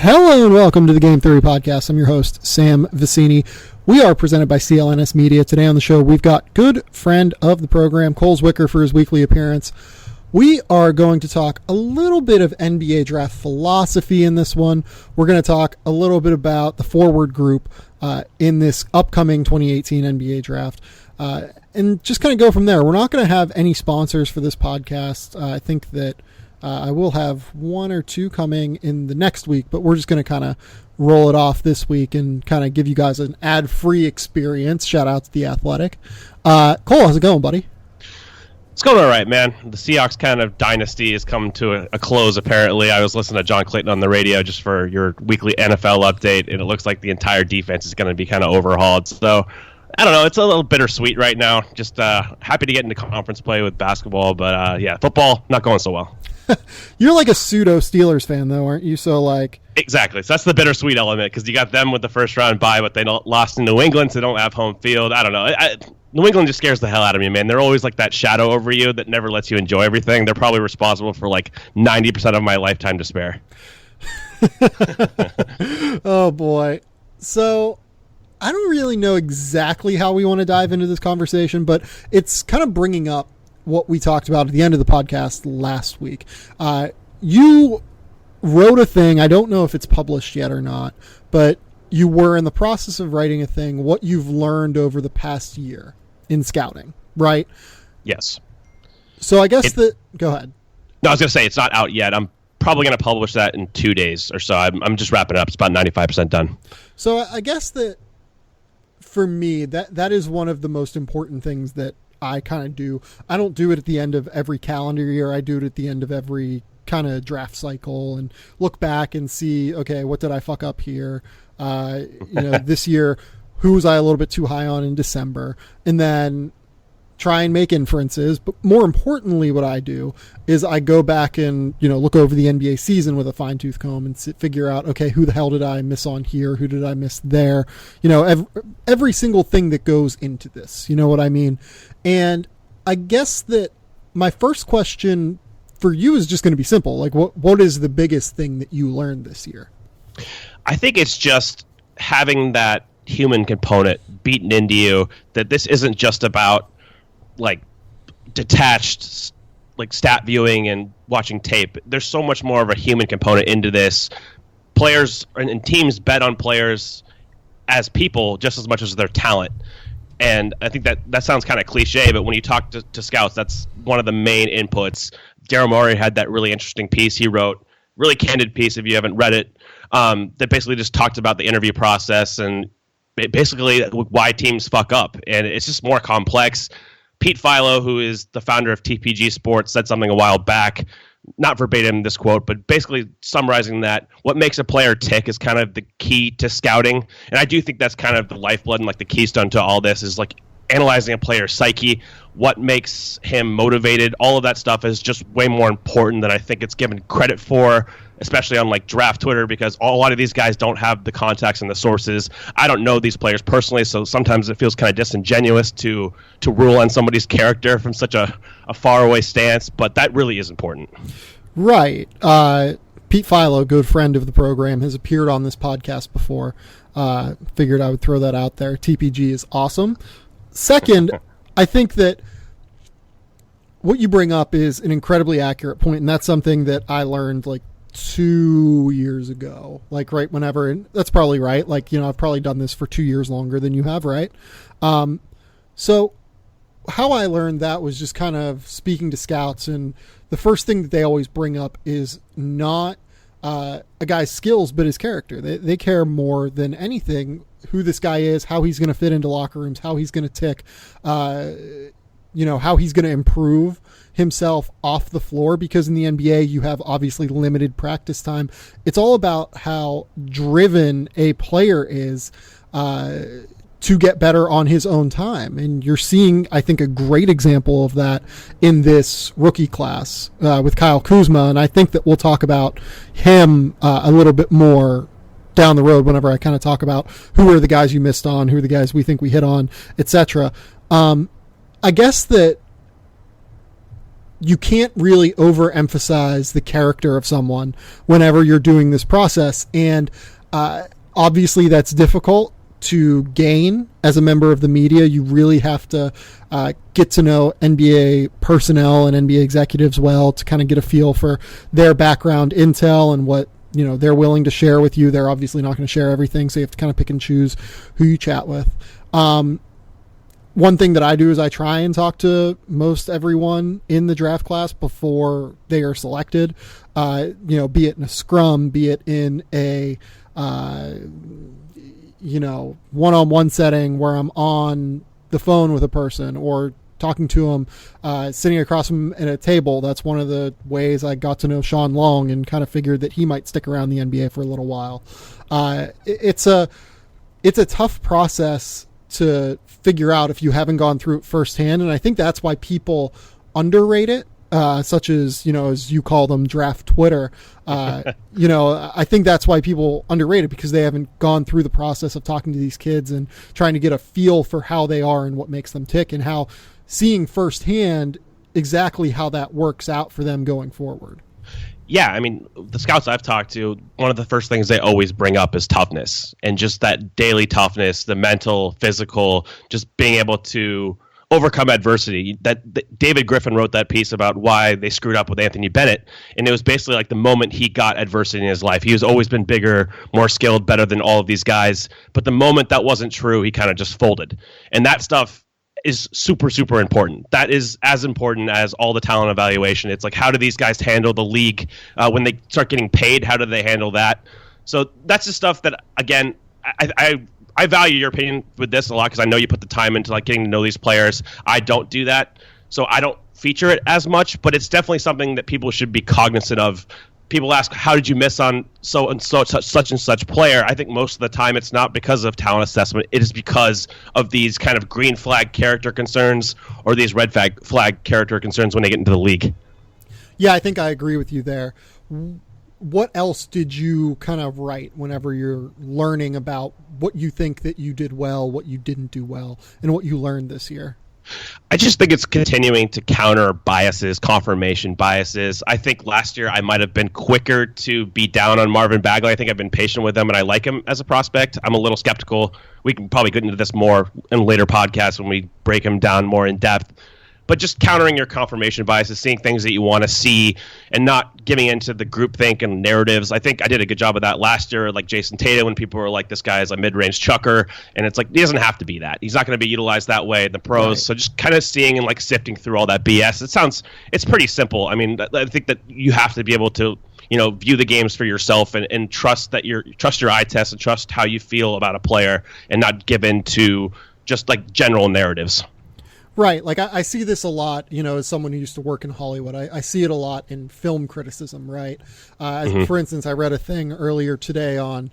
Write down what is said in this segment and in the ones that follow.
Hello and welcome to the Game Theory Podcast. I'm your host, Sam Vicini. We are presented by CLNS Media. Today on the show, we've got good friend of the program, Cole Zwickerr, for his weekly appearance. We are going to talk a little bit of NBA draft philosophy in this one. We're going to talk a little bit about the forward group in this upcoming 2018 NBA draft. And just kind of go from there. We're not going to have any sponsors for this podcast. I think that I will have one or two coming in the next week, but we're just going to kind of roll it off this week and kind of give you guys an ad-free experience. Shout out to The Athletic. Cole, how's it going, buddy? It's going all right, man. The Seahawks kind of dynasty has come to a close, apparently. I was listening to John Clayton on the radio just for your weekly NFL update, and it looks like the entire defense is going to be kind of overhauled. So, I don't know. It's a little bittersweet right now. Just happy to get into conference play with basketball, but yeah, football, not going so well. You're like a pseudo Steelers fan, though, aren't you? So, like, exactly. So that's the bittersweet element, because you got them with the first round bye, but they lost in New England, so they don't have home field. I don't know. New England just scares the hell out of me, man. They're always like that shadow over you that never lets you enjoy everything. They're probably responsible for like 90% of my lifetime despair. Oh boy. So I don't really know exactly how we want to dive into this conversation, but it's kind of bringing up what we talked about at the end of the podcast last week. You wrote a thing. I don't know if it's published yet or not, but you were in the process of writing a thing, what you've learned over the past year in scouting, right? Yes. So I guess go ahead. No, I was going to say it's not out yet. I'm probably going to publish that in 2 days or so. I'm just wrapping it up. It's about 95% done. So I guess that for me, that is one of the most important things that I kind of do. I don't do it at the end of every calendar year. I do it at the end of every kind of draft cycle and look back and see, okay, what did I fuck up here? This year, who was I a little bit too high on in December? And then try and make inferences. But more importantly, what I do is I go back and, look over the NBA season with a fine tooth comb and figure out, okay, who the hell did I miss on here? Who did I miss there? Every single thing that goes into this, you know what I mean? And I guess that my first question for you is just going to be simple. Like, what is the biggest thing that you learned this year? I think it's just having that human component beaten into you, that this isn't just about like detached like stat viewing and watching tape. There's so much more of a human component into this. Players and teams bet on players as people just as much as their talent. And I think that sounds kind of cliche, but when you talk to scouts, that's one of the main inputs. Daryl Morey had that really interesting piece he wrote, really candid piece if you haven't read it, that basically just talked about the interview process and basically why teams fuck up. And it's just more complex. Pete Philo, who is the founder of TPG Sports, said something a while back, not verbatim this quote, but basically summarizing that what makes a player tick is kind of the key to scouting. And I do think that's kind of the lifeblood and like the keystone to all this is like analyzing a player's psyche, what makes him motivated. All of that stuff is just way more important than I think it's given credit for, especially on like draft Twitter, because a lot of these guys don't have the contacts and the sources. I don't know these players personally, so sometimes it feels kind of disingenuous to rule on somebody's character from such a faraway stance, but that really is important. Right. Pete Philo, good friend of the program, has appeared on this podcast before. Figured I would throw that out there. TPG is awesome. Second, I think that what you bring up is an incredibly accurate point, and that's something that I learned like 2 years ago, like right whenever, and that's probably right. Like, I've probably done this for 2 years longer than you have, right? So how I learned that was just kind of speaking to scouts, and the first thing that they always bring up is not a guy's skills, but his character. They care more than anything who this guy is, how he's going to fit into locker rooms, how he's going to tick, how he's going to improve himself off the floor, because in the NBA you have obviously limited practice time. It's all about how driven a player is to get better on his own time. And you're seeing, I think, a great example of that in this rookie class with Kyle Kuzma. And I think that we'll talk about him a little bit more down the road whenever I kind of talk about who are the guys you missed on, who are the guys we think we hit on, etc. I guess that you can't really overemphasize the character of someone whenever you're doing this process. And obviously that's difficult to gain as a member of the media. You really have to get to know NBA personnel and NBA executives well to kind of get a feel for their background intel and what they're willing to share with you. They're obviously not going to share everything, so you have to kind of pick and choose who you chat with. One thing that I do is I try and talk to most everyone in the draft class before they are selected, be it in a scrum, be it in a, one-on-one setting where I'm on the phone with a person or talking to them, sitting across from him at a table. That's one of the ways I got to know Sean Long and kind of figured that he might stick around the NBA for a little while. It's a tough process to figure out if you haven't gone through it firsthand. And I think that's why people underrate it, such as, as you call them, draft Twitter. I think that's why people underrate it, because they haven't gone through the process of talking to these kids and trying to get a feel for how they are and what makes them tick, and how seeing firsthand exactly how that works out for them going forward. Yeah, I mean, the scouts I've talked to, one of the first things they always bring up is toughness, and just that daily toughness, the mental, physical, just being able to overcome adversity. That David Griffin wrote that piece about why they screwed up with Anthony Bennett, and it was basically like the moment he got adversity in his life. He has always been bigger, more skilled, better than all of these guys, but the moment that wasn't true, he kind of just folded. And that stuff is super, super important. That is as important as all the talent evaluation. It's like, how do these guys handle the league when they start getting paid? How do they handle that? So that's the stuff that, again, I value your opinion with this a lot, because I know you put the time into like getting to know these players. I don't do that, so I don't feature it as much, but it's definitely something that people should be cognizant of. People ask, how did you miss on so and so such and such player? I think most of the time it's not because of talent assessment. It is because of these kind of green flag character concerns or these red flag character concerns when they get into the league. Yeah, I think I agree with you there. What else did you kind of write whenever you're learning about what you think that you did well, what you didn't do well, and what you learned this year? I just think it's continuing to counter biases, confirmation biases. I think last year I might have been quicker to be down on Marvin Bagley. I think I've been patient with him, and I like him as a prospect. I'm a little skeptical. We can probably get into this more in later podcasts when we break him down more in depth. But just countering your confirmation biases, seeing things that you want to see, and not giving into the groupthink and narratives. I think I did a good job of that last year, like Jason Tatum, when people were like, this guy is a mid-range chucker. And it's like, he doesn't have to be that. He's not going to be utilized that way in the pros. Right. So just kind of seeing and like sifting through all that BS. It's pretty simple. I mean, I think that you have to be able to, view the games for yourself and trust your eye test and trust how you feel about a player, and not give in to just like general narratives. Right. Like I see this a lot, as someone who used to work in Hollywood. I see it a lot in film criticism, right? For instance, I read a thing earlier today on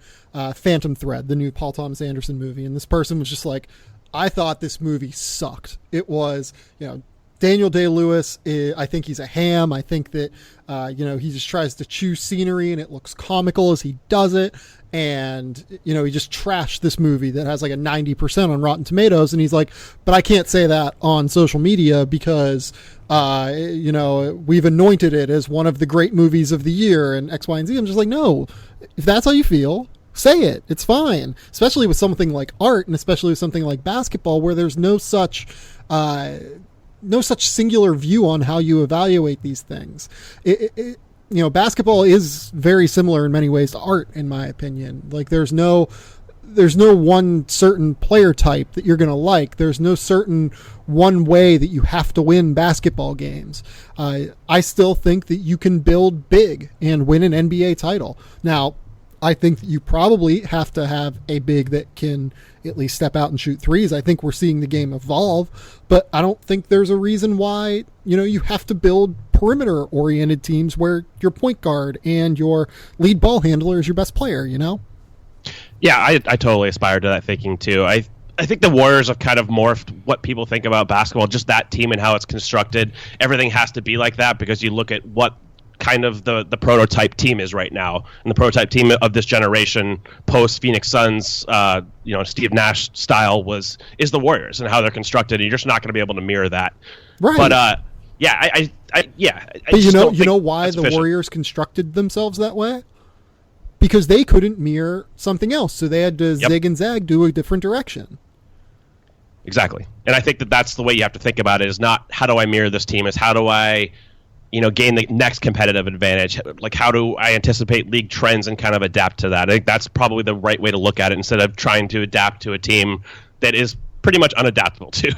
Phantom Thread, the new Paul Thomas Anderson movie. And this person was just like, I thought this movie sucked. It was, Daniel Day-Lewis, I think he's a ham. I think that, he just tries to chew scenery and it looks comical as he does it. And, he just trashed this movie that has like a 90% on Rotten Tomatoes. And he's like, but I can't say that on social media because, we've anointed it as one of the great movies of the year and X, Y, and Z. I'm just like, no, if that's how you feel, say it. It's fine. Especially with something like art, and especially with something like basketball, where there's no such singular view on how you evaluate these things. Basketball is very similar in many ways to art, in my opinion. Like there's no one certain player type that you're going to like. There's no certain one way that you have to win basketball games. I still think that you can build big and win an NBA title. Now, I think that you probably have to have a big that can at least step out and shoot threes. I think we're seeing the game evolve, but I don't think there's a reason why, you have to build perimeter-oriented teams where your point guard and your lead ball handler is your best player, Yeah, I totally aspire to that thinking, too. I think the Warriors have kind of morphed what people think about basketball, just that team and how it's constructed. Everything has to be like that because you look at what kind of the prototype team is right now. And the prototype team of this generation, post Phoenix Suns, Steve Nash style is the Warriors and how they're constructed. And you're just not going to be able to mirror that. Right. But But you know why the Warriors constructed themselves that way? Because they couldn't mirror something else, so they had to zig and zag, do a different direction. Exactly. And I think that that's the way you have to think about it, is not how do I mirror this team, is how do I, gain the next competitive advantage? Like, how do I anticipate league trends and kind of adapt to that? I think that's probably the right way to look at it, instead of trying to adapt to a team that is pretty much unadaptable to.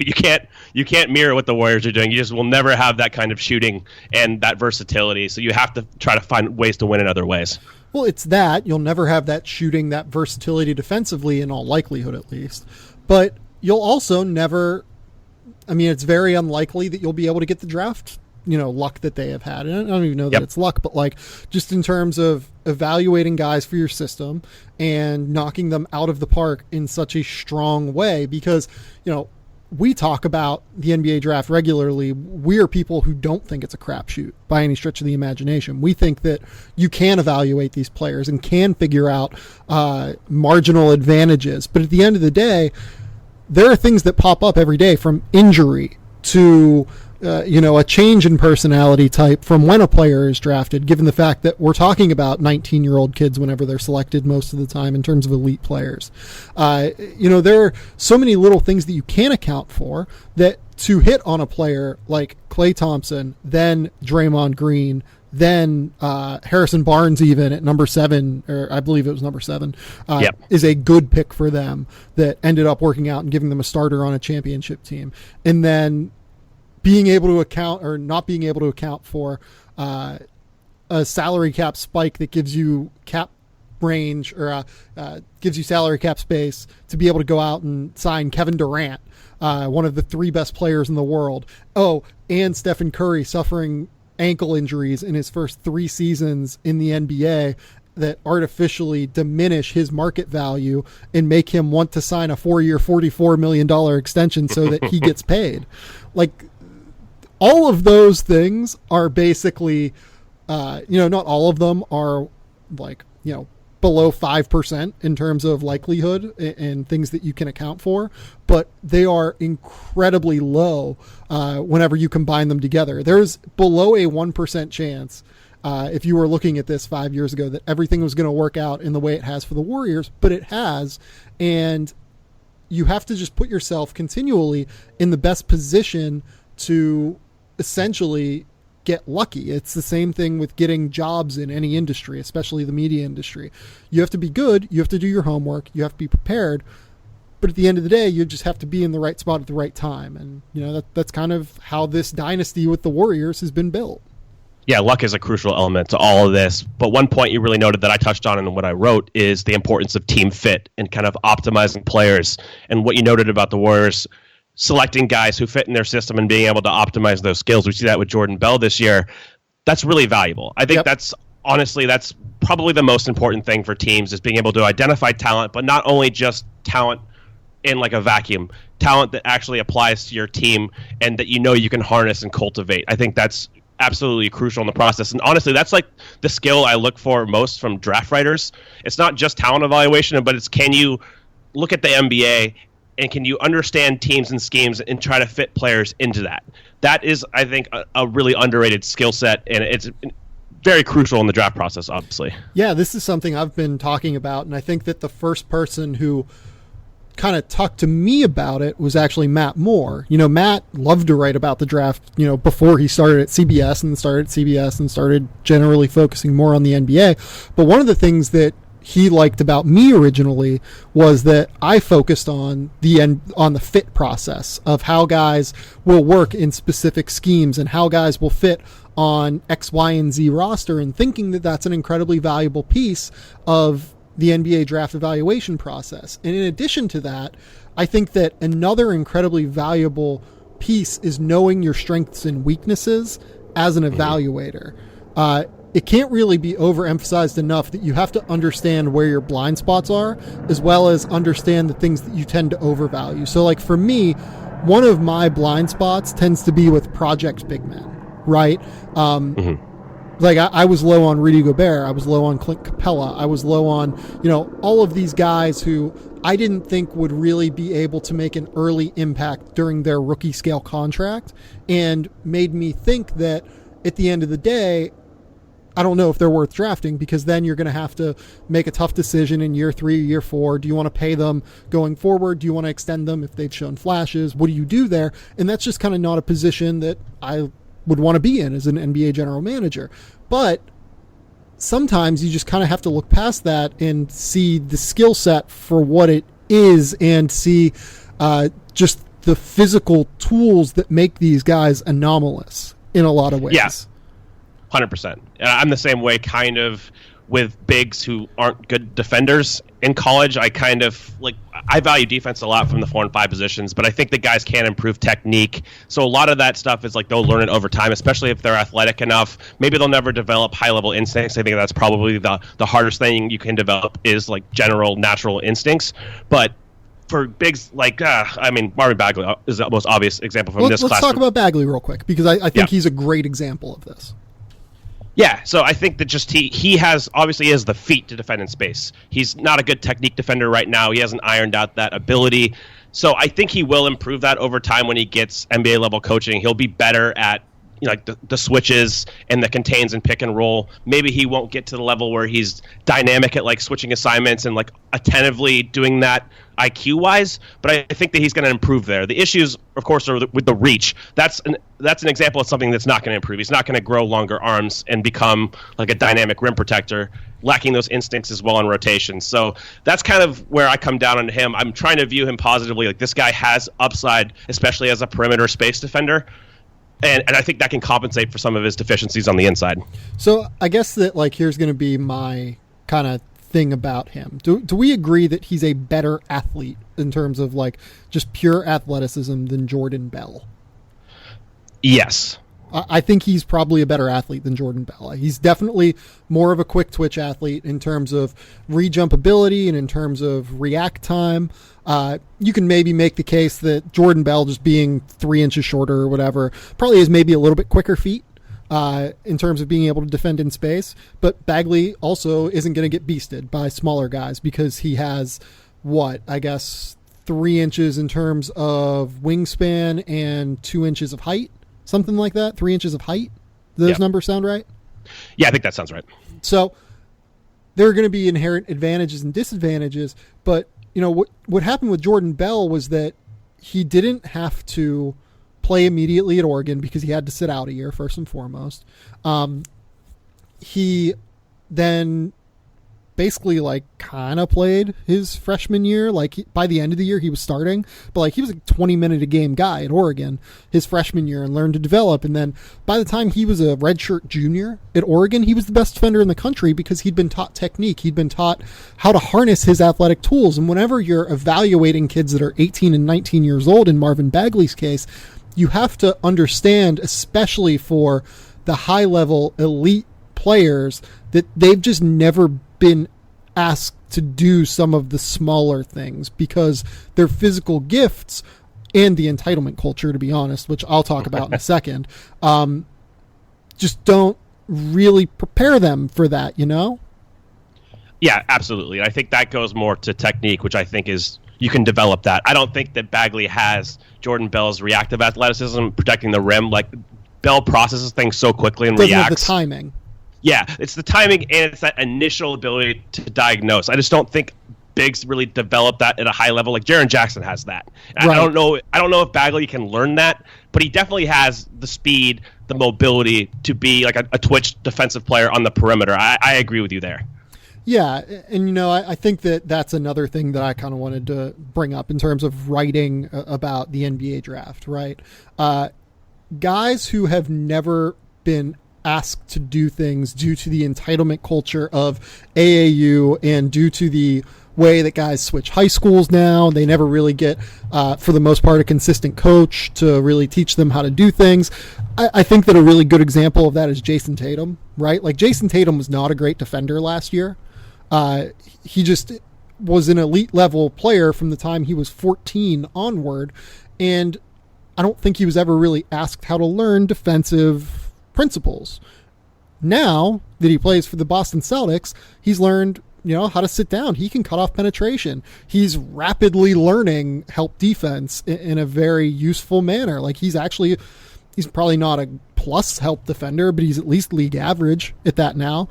You can't mirror what the Warriors are doing. You just will never have that kind of shooting and that versatility. So you have to try to find ways to win in other ways. Well, it's that. You'll never have that shooting, that versatility defensively, in all likelihood at least. But you'll also never, it's very unlikely that you'll be able to get the draft, luck that they have had. And I don't even know that it's luck, but like just in terms of evaluating guys for your system and knocking them out of the park in such a strong way, because, we talk about the NBA draft regularly. We're people who don't think it's a crapshoot by any stretch of the imagination. We think that you can evaluate these players and can figure out marginal advantages. But at the end of the day, there are things that pop up every day, from injury to a change in personality type from when a player is drafted, given the fact that we're talking about 19-year-old kids whenever they're selected most of the time in terms of elite players. There are so many little things that you can account for that to hit on a player like Klay Thompson, then Draymond Green, then Harrison Barnes, even at number 7, or I believe it was number 7, is a good pick for them that ended up working out and giving them a starter on a championship team. And then being able to account, or not being able to account for a salary cap spike that gives you cap range, or gives you salary cap space to be able to go out and sign Kevin Durant, one of the 3 best players in the world. Oh, and Stephen Curry suffering ankle injuries in his first 3 seasons in the NBA that artificially diminish his market value and make him want to sign a 4-year, $44 million extension so that he gets paid. Like, all of those things are basically, not all of them are like, below 5% in terms of likelihood and things that you can account for, but they are incredibly low whenever you combine them together. There's below a 1% chance, if you were looking at this 5 years ago, that everything was going to work out in the way it has for the Warriors, but it has. And you have to just put yourself continually in the best position to essentially get lucky. It's the same thing with getting jobs in any industry, especially the media industry. You have to be good, you have to do your homework, you have to be prepared, but at the end of the day, you just have to be in the right spot at the right time. And that's kind of how this dynasty with the Warriors has been built. Yeah, luck is a crucial element to all of this. But one point you really noted that I touched on in what I wrote is the importance of team fit and kind of optimizing players. And what you noted about the Warriors selecting guys who fit in their system and being able to optimize those skills. We see that with Jordan Bell this year. That's really valuable. I think that's probably the most important thing for teams, is being able to identify talent, but not only just talent in like a vacuum, talent that actually applies to your team and that you can harness and cultivate. I think that's absolutely crucial in the process. And honestly, that's like the skill I look for most from draft writers. It's not just talent evaluation, but it's, can you look at the NBA and can you understand teams and schemes and try to fit players into that? That is, I think, a really underrated skill set, and it's very crucial in the draft process, obviously. Yeah, this is something I've been talking about, and I think that the first person who kind of talked to me about it was actually Matt Moore. Matt loved to write about the draft, before he started at CBS and started generally focusing more on the NBA. But one of the things that he liked about me originally was that I focused on the fit process of how guys will work in specific schemes and how guys will fit on X, Y, and Z roster, and thinking that that's an incredibly valuable piece of the NBA draft evaluation process. And in addition to that, I think that another incredibly valuable piece is knowing your strengths and weaknesses as an evaluator. It can't really be overemphasized enough that you have to understand where your blind spots are, as well as understand the things that you tend to overvalue. So like for me, one of my blind spots tends to be with project big men, right? Like I was low on Rudy Gobert. I was low on Clint Capella. I was low on, all of these guys who I didn't think would really be able to make an early impact during their rookie scale contract, and made me think that at the end of the day, I don't know if they're worth drafting, because then you're going to have to make a tough decision in year 3, year 4. Do you want to pay them going forward? Do you want to extend them if they've shown flashes? What do you do there? And that's just kind of not a position that I would want to be in as an NBA general manager. But sometimes you just kind of have to look past that and see the skill set for what it is, and see just the physical tools that make these guys anomalous in a lot of ways. Yeah. 100%. I'm the same way kind of with bigs who aren't good defenders in college. I value defense a lot from the 4 and 5 positions, but I think the guys can improve technique. So a lot of that stuff is like they'll learn it over time, especially if they're athletic enough. Maybe they'll never develop high-level instincts. I think that's probably the hardest thing you can develop is like general natural instincts. But for bigs like, Marvin Bagley is the most obvious example from this class. Let's talk about Bagley real quick, because I think he's a great example of this. Yeah, so I think that just he has the feet to defend in space. He's not a good technique defender right now. He hasn't ironed out that ability. So I think he will improve that over time when he gets NBA level coaching. He'll be better at the switches and the contains and pick and roll. Maybe he won't get to the level where he's dynamic at like switching assignments and like attentively doing that IQ wise, but I think that he's going to improve there. The issues, of course, are with the reach. That's an example of something that's not going to improve. He's not going to grow longer arms and become like a dynamic rim protector, lacking those instincts as well in rotation. So that's kind of where I come down on him. I'm trying to view him positively. Like, this guy has upside, especially as a perimeter space defender. And I think that can compensate for some of his deficiencies on the inside. So I guess that, like, here's going to be my kind of thing about him. Do we agree that he's a better athlete in terms of like just pure athleticism than Jordan Bell? Yes. I think he's probably a better athlete than Jordan Bell. He's definitely more of a quick twitch athlete in terms of re-jump ability and in terms of react time. You can maybe make the case that Jordan Bell, just being 3 inches shorter or whatever, probably has maybe a little bit quicker feet in terms of being able to defend in space. But Bagley also isn't going to get beasted by smaller guys because he has, 3 inches in terms of wingspan and 2 inches of height. Something like that, 3 inches of height. Do those numbers sound right? Yeah, I think that sounds right. So there are going to be inherent advantages and disadvantages, but what happened with Jordan Bell was that he didn't have to play immediately at Oregon because he had to sit out a year, first and foremost. He then basically kind of played his freshman year. By the end of the year he was starting, but he was a 20-minute a game guy at Oregon his freshman year and learned to develop. And then by the time he was a redshirt junior at Oregon, he was the best defender in the country because he'd been taught technique. He'd been taught how to harness his athletic tools. And whenever you're evaluating kids that are 18 and 19 years old, in Marvin Bagley's case, you have to understand, especially for the high level elite players, that they've just never been asked to do some of the smaller things because their physical gifts and the entitlement culture, to be honest, which I'll talk about in a second, just don't really prepare them for that, Yeah, absolutely. I think that goes more to technique, which I think is you can develop that. I don't think that Bagley has Jordan Bell's reactive athleticism protecting the rim. Bell processes things so quickly and reacts. Have the timing. Yeah, it's the timing and it's that initial ability to diagnose. I just don't think bigs really develop that at a high level. Jaren Jackson has that. Right. I don't know if Bagley can learn that, but he definitely has the speed, the mobility to be like a twitch defensive player on the perimeter. I agree with you there. Yeah, and I think that's another thing that I kind of wanted to bring up in terms of writing about the NBA draft, right? Guys who have never been asked to do things due to the entitlement culture of AAU and due to the way that guys switch high schools now. They never really get, for the most part, a consistent coach to really teach them how to do things. I think that a really good example of that is Jason Tatum, right? Jason Tatum was not a great defender last year. He just was an elite level player from the time he was 14 onward. And I don't think he was ever really asked how to learn defensive principles. Now that he plays for the Boston Celtics, he's learned how to sit down. He can cut off penetration. He's rapidly learning help defense in a very useful manner. Like he's probably not a plus help defender, but he's at least league average at that now.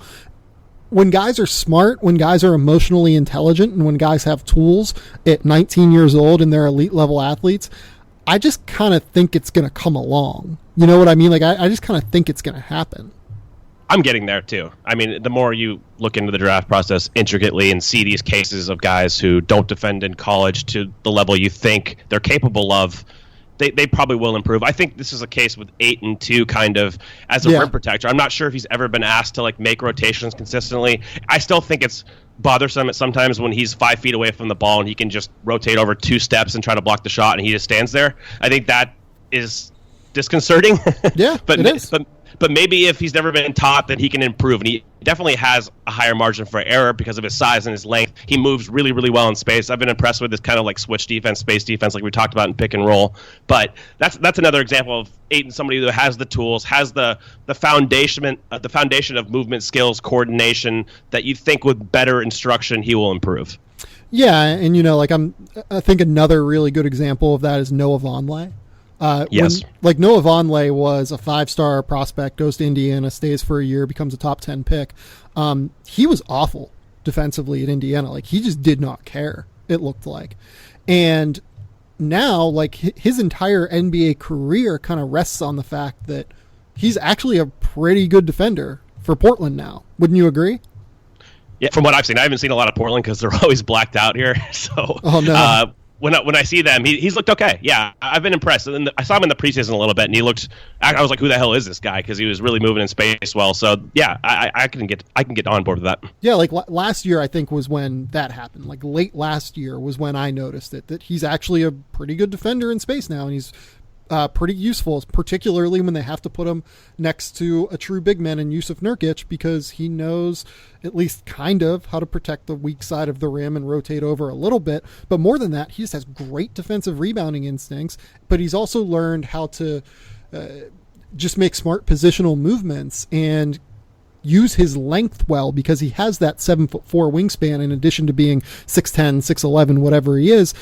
When guys are smart, when guys are emotionally intelligent, and when guys have tools at 19 years old and they're elite level athletes, I just kind of think it's going to come along. You know what I mean? Like I just kind of think it's going to happen. I'm getting there too. I mean, the more you look into the draft process intricately and see these cases of guys who don't defend in college to the level you think they're capable of, they probably will improve. I think this is a case with Ayton too, kind of as a rim protector. I'm not sure if he's ever been asked to like make rotations consistently. I still think it's bothersome at sometimes when he's 5 feet away from the ball and he can just rotate over 2 steps and try to block the shot and he just stands there. I think that is disconcerting. Yeah, it is. But maybe if he's never been taught that he can improve, and he definitely has a higher margin for error because of his size and his length. He moves really, really well in space. I've been impressed with this kind of like switch defense, space defense, like we talked about in pick and roll. But that's another example of Ayton, somebody who has the tools, has the foundation of movement skills, coordination that you think with better instruction he will improve. Yeah, and I think another really good example of that is Noah Vonleh. Yes. Noah Vonleh was a 5-star prospect, goes to Indiana, stays for a year, becomes a top 10 pick. He was awful defensively at Indiana. Like he just did not care, it looked like. And now like his entire NBA career kind of rests on the fact that he's actually a pretty good defender for Portland now. Wouldn't you agree? Yeah, from what I've seen. I haven't seen a lot of Portland because they're always blacked out here. So when I see them, he's looked okay. Yeah, I've been impressed. And I saw him in the preseason a little bit, and I was like, who the hell is this guy? Because he was really moving in space well. So yeah, I can get on board with that. Yeah, like last year I think was when that happened. Like late last year was when I noticed it, that he's actually a pretty good defender in space now, and he's pretty useful, particularly when they have to put him next to a true big man in Yusuf Nurkic, because he knows at least kind of how to protect the weak side of the rim and rotate over a little bit. But more than that, he just has great defensive rebounding instincts, but he's also learned how to just make smart positional movements and use his length well, because he has that 7'4" wingspan in addition to being 6'10", 6'11", whatever he is.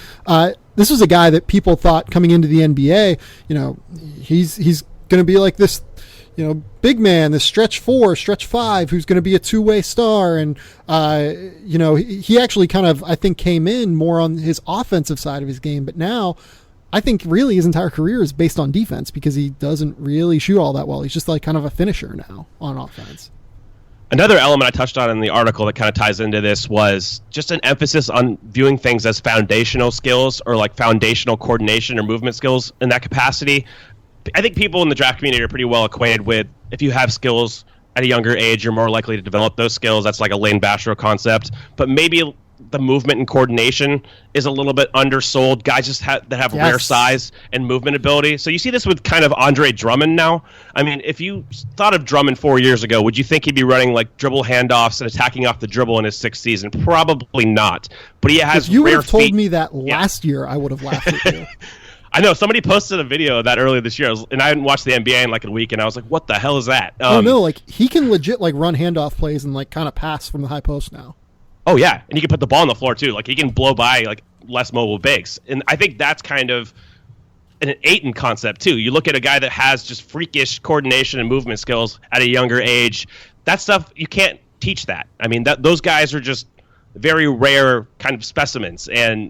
This was a guy that people thought coming into the NBA, he's going to be like this, big man, this stretch 4, stretch 5, who's going to be a two-way star. And, he actually kind of, I think, came in more on his offensive side of his game. But now I think really his entire career is based on defense, because he doesn't really shoot all that well. He's just like kind of a finisher now on offense. Another element I touched on in the article that kind of ties into this was just an emphasis on viewing things as foundational skills, or like foundational coordination or movement skills in that capacity. I think people in the draft community are pretty well acquainted with, if you have skills at a younger age, you're more likely to develop those skills. That's like a Lane Bastro concept. But maybe the movement and coordination is a little bit undersold. Guys just that have rare size and movement ability. So you see this with kind of Andre Drummond now. I mean, if you thought of Drummond 4 years ago, would you think he'd be running like dribble handoffs and attacking off the dribble in his 6th season? Probably not. But he has. If you would have told feet. Me that last year, I would have laughed at you. I know somebody posted a video of that earlier this year, and I hadn't watched the NBA in like a week, and I was like, "What the hell is that?" No, like he can legit like run handoff plays and like kind of pass from the high post now. Oh, yeah, and he can put the ball on the floor, too. Like, he can blow by, like, less mobile bigs. And I think that's kind of an Ayton concept, too. You look at a guy that has just freakish coordination and movement skills at a younger age. That stuff, you can't teach that. I mean, those guys are just very rare kind of specimens. And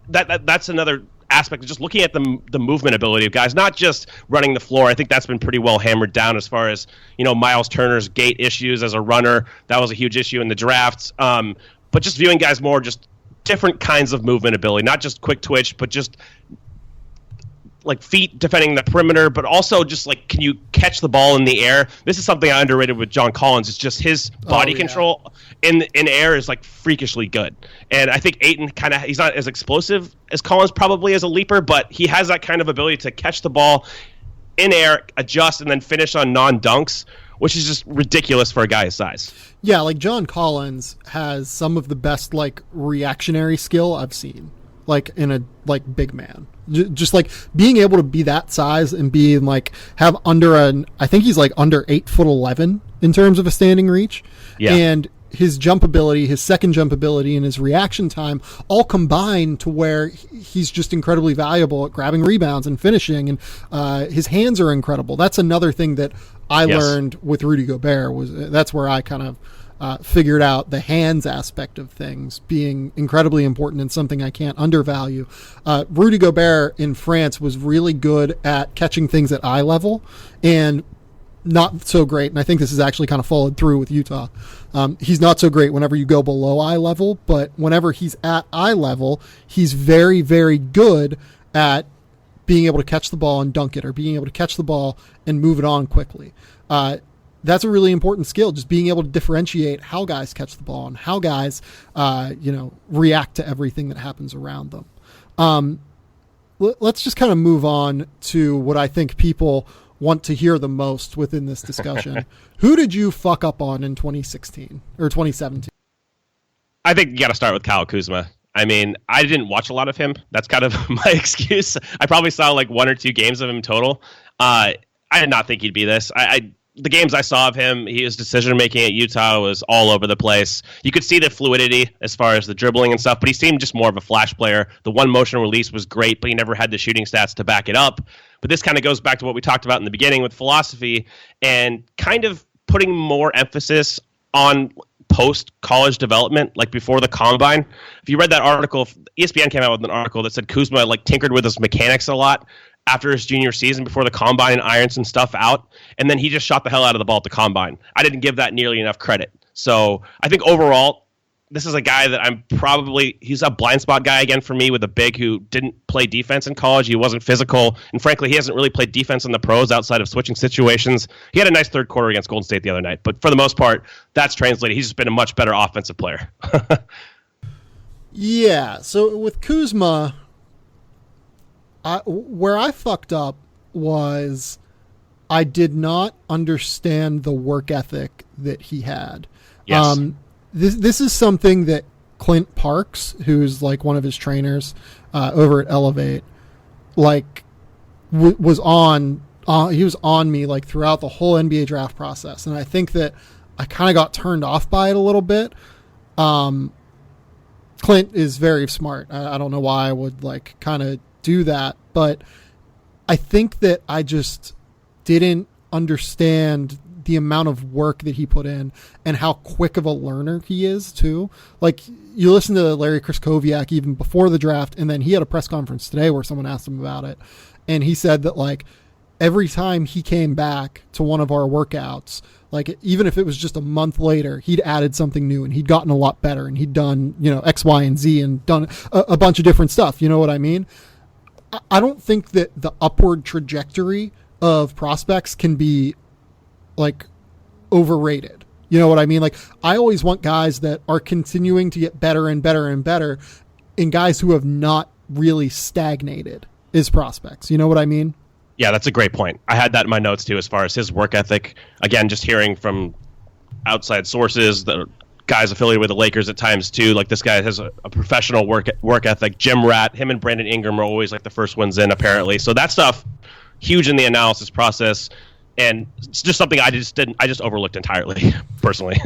that's another aspect of just looking at the movement ability of guys, not just running the floor. I think that's been pretty well hammered down as far as, Miles Turner's gait issues as a runner. That was a huge issue in the drafts. But just viewing guys more just different kinds of movement ability, not just quick twitch, but just like feet defending the perimeter, but also just like, can you catch the ball in the air? This is something I underrated with John Collins. It's just his body control in air is like freakishly good. And I think Ayton he's not as explosive as Collins probably as a leaper, but he has that kind of ability to catch the ball in air, adjust, and then finish on non-dunks, which is just ridiculous for a guy his size. Yeah, like John Collins has some of the best like reactionary skill I've seen, like in a like big man. Just like being able to be that size and be like I think he's like under 8'11" in terms of a standing reach. Yeah. And his jump ability, his second jump ability, and his reaction time all combine to where he's just incredibly valuable at grabbing rebounds and finishing, and his hands are incredible. That's another thing that I learned with Rudy Gobert. That's where I kind of figured out the hands aspect of things being incredibly important and something I can't undervalue. Rudy Gobert in France was really good at catching things at eye level and not so great. And I think this is actually kind of followed through with Utah. He's not so great whenever you go below eye level, but whenever he's at eye level, he's very, very good at being able to catch the ball and dunk it, or being able to catch the ball and move it on quickly. That's a really important skill, just being able to differentiate how guys catch the ball and how guys, react to everything that happens around them. Let's just kind of move on to what I think people want to hear the most within this discussion. Who did you fuck up on in 2016 or 2017? I think you got to start with Kyle Kuzma. I mean, I didn't watch a lot of him. That's kind of my excuse. I probably saw like 1 or 2 games of him total. I did not think he'd be this. The games I saw of him, his decision-making at Utah was all over the place. You could see the fluidity as far as the dribbling and stuff, but he seemed just more of a flash player. The one-motion release was great, but he never had the shooting stats to back it up. But this kind of goes back to what we talked about in the beginning with philosophy and kind of putting more emphasis on post-college development, like before the combine. If you read that article, ESPN came out with an article that said Kuzma like tinkered with his mechanics a lot after his junior season before the combine and ironed some stuff out, and then he just shot the hell out of the ball at the combine. I didn't give that nearly enough credit. So I think overall, this is a guy that he's a blind spot guy again for me, with a big who didn't play defense in college. He wasn't physical, and frankly, he hasn't really played defense in the pros outside of switching situations. He had a nice third quarter against Golden State the other night, but for the most part, that's translated. He's just been a much better offensive player. Yeah, so with Kuzma, where I fucked up was I did not understand the work ethic that he had. Yes. This is something that Clint Parks, who's like one of his trainers over at Elevate, like was on. He was on me like throughout the whole NBA draft process, and I think that I kind of got turned off by it a little bit. Clint is very smart. I don't know why I would like kind of do that, but I think that I just didn't understand the amount of work that he put in and how quick of a learner he is too. Like, you listen to Larry Kryskowiak even before the draft, and then he had a press conference today where someone asked him about it, and he said that like every time he came back to one of our workouts, like even if it was just a month later, he'd added something new and he'd gotten a lot better and he'd done, X, Y, and Z and done a bunch of different stuff. You know what I mean? I don't think that the upward trajectory of prospects can be like overrated. You know what I mean? Like, I always want guys that are continuing to get better and better and better, and guys who have not really stagnated as prospects. You know what I mean? Yeah, that's a great point. I had that in my notes too, as far as his work ethic. Again, just hearing from outside sources, the guys affiliated with the Lakers at times too. Like, this guy has a professional work ethic. Jim Rat, him and Brandon Ingram are always like the first ones in, apparently. So that stuff, huge in the analysis process, and it's just something I just overlooked entirely, personally.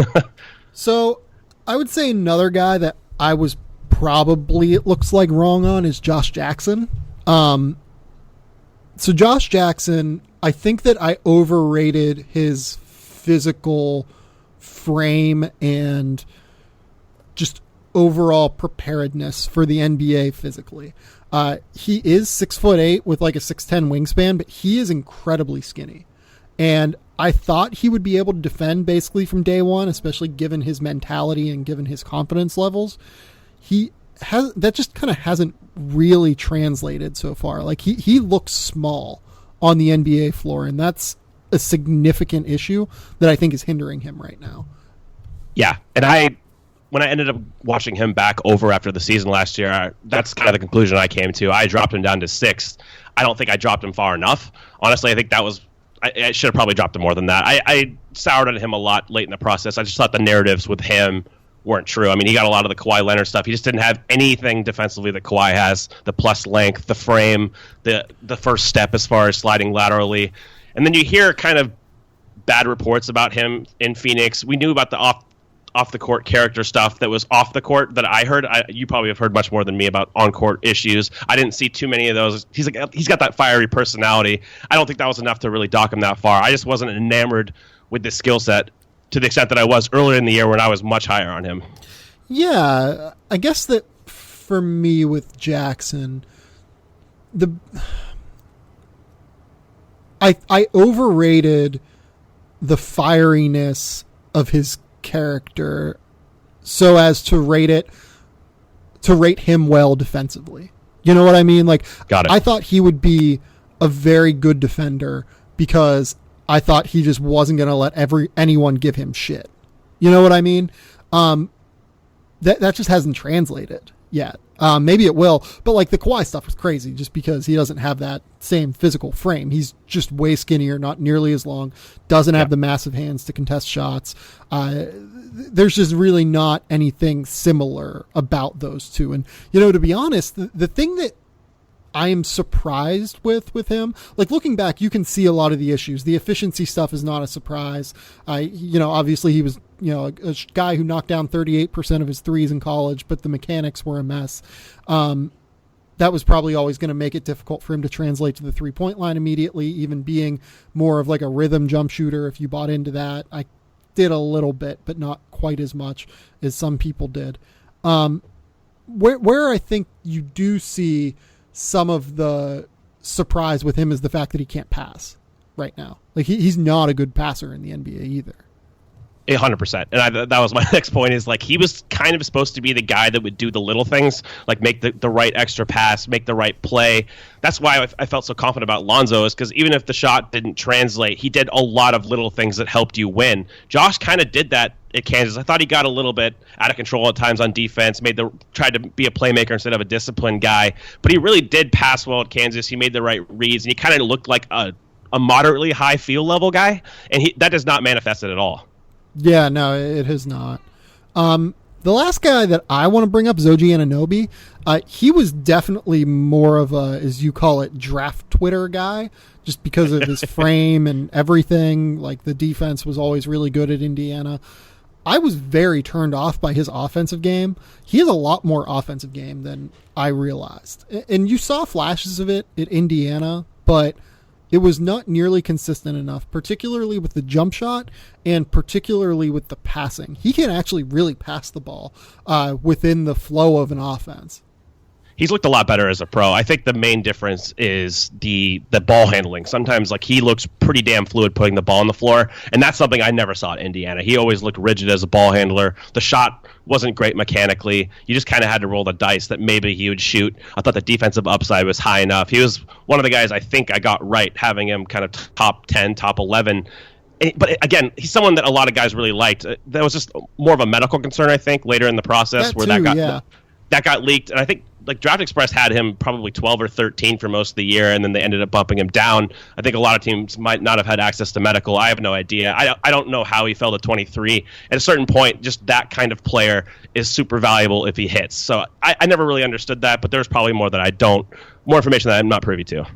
So I would say another guy that I was probably, it looks like, wrong on is Josh Jackson. So Josh Jackson, I think that I overrated his physical frame and just overall preparedness for the NBA physically. He is 6'8" with like a 6'10" wingspan, but he is incredibly skinny. And I thought he would be able to defend basically from day one, especially given his mentality and given his confidence levels. That just kind of hasn't really translated so far. Like, he looks small on the NBA floor, and that's a significant issue that I think is hindering him right now. Yeah, and when I ended up watching him back over after the season last year, that's kind of the conclusion I came to. I dropped him down to 6th. I don't think I dropped him far enough. Honestly, I think I should have probably dropped him more than that. I soured on him a lot late in the process. I just thought the narratives with him weren't true. I mean, he got a lot of the Kawhi Leonard stuff. He just didn't have anything defensively that Kawhi has. The plus length, the frame, the first step as far as sliding laterally. And then you hear kind of bad reports about him in Phoenix. We knew about the off the court character stuff that was off the court that I heard. You probably have heard much more than me about on court issues. I didn't see too many of those. He's got that fiery personality. I don't think that was enough to really dock him that far. I just wasn't enamored with this skill set to the extent that I was earlier in the year when I was much higher on him. Yeah, I guess that for me with Jackson, I overrated the fieriness of his character so as to rate him well defensively. You know what I mean? Like, got it. I thought he would be a very good defender because I thought he just wasn't going to let anyone give him shit. You know what I mean? That just hasn't translated yet. Maybe it will, but like the Kawhi stuff was crazy just because he doesn't have that same physical frame. He's just way skinnier, not nearly as long, doesn't have the massive hands to contest shots. There's just really not anything similar about those two. And, you know, to be honest, the thing that I am surprised with him, like looking back, you can see a lot of the issues. The efficiency stuff is not a surprise. Obviously he was, a guy who knocked down 38% of his threes in college, but the mechanics were a mess. That was probably always going to make it difficult for him to translate to the 3-point line immediately, even being more of like a rhythm jump shooter. If you bought into that, I did a little bit, but not quite as much as some people did. Where I think you do see some of the surprise with him is the fact that he can't pass right now. Like he's not a good passer in the NBA either. 100%. And that was my next point is like he was kind of supposed to be the guy that would do the little things, like make the right extra pass, make the right play. That's why I felt so confident about Lonzo is because even if the shot didn't translate, he did a lot of little things that helped you win. Josh kind of did that at Kansas. I thought he got a little bit out of control at times on defense, tried to be a playmaker instead of a disciplined guy, but he really did pass well at Kansas. He made the right reads, and he kind of looked like a moderately high field level guy, and that does not manifest it at all. Yeah, no, it has not. The last guy that I want to bring up is OG Anunoby. He was definitely more of a, as you call it, draft Twitter guy, just because of his frame and everything. Like the defense was always really good at Indiana. I was very turned off by his offensive game. He has a lot more offensive game than I realized. And you saw flashes of it at Indiana, but it was not nearly consistent enough, particularly with the jump shot and particularly with the passing. He can actually really pass the ball within the flow of an offense. He's looked a lot better as a pro. I think the main difference is the ball handling. Sometimes like he looks pretty damn fluid putting the ball on the floor, and that's something I never saw at Indiana. He always looked rigid as a ball handler. The shot wasn't great mechanically. You just kind of had to roll the dice that maybe he would shoot. I thought the defensive upside was high enough. He was one of the guys I think I got right, having him kind of top 10, top 11. But again, he's someone that a lot of guys really liked. That was just more of a medical concern, I think, later in the process that got leaked. And I think like Draft Express had him probably 12 or 13 for most of the year, and then they ended up bumping him down. I think a lot of teams might not have had access to medical. I have no idea. I don't know how he fell to 23. At a certain point, just that kind of player is super valuable if he hits. So I never really understood that, but there's probably more information that I'm not privy to.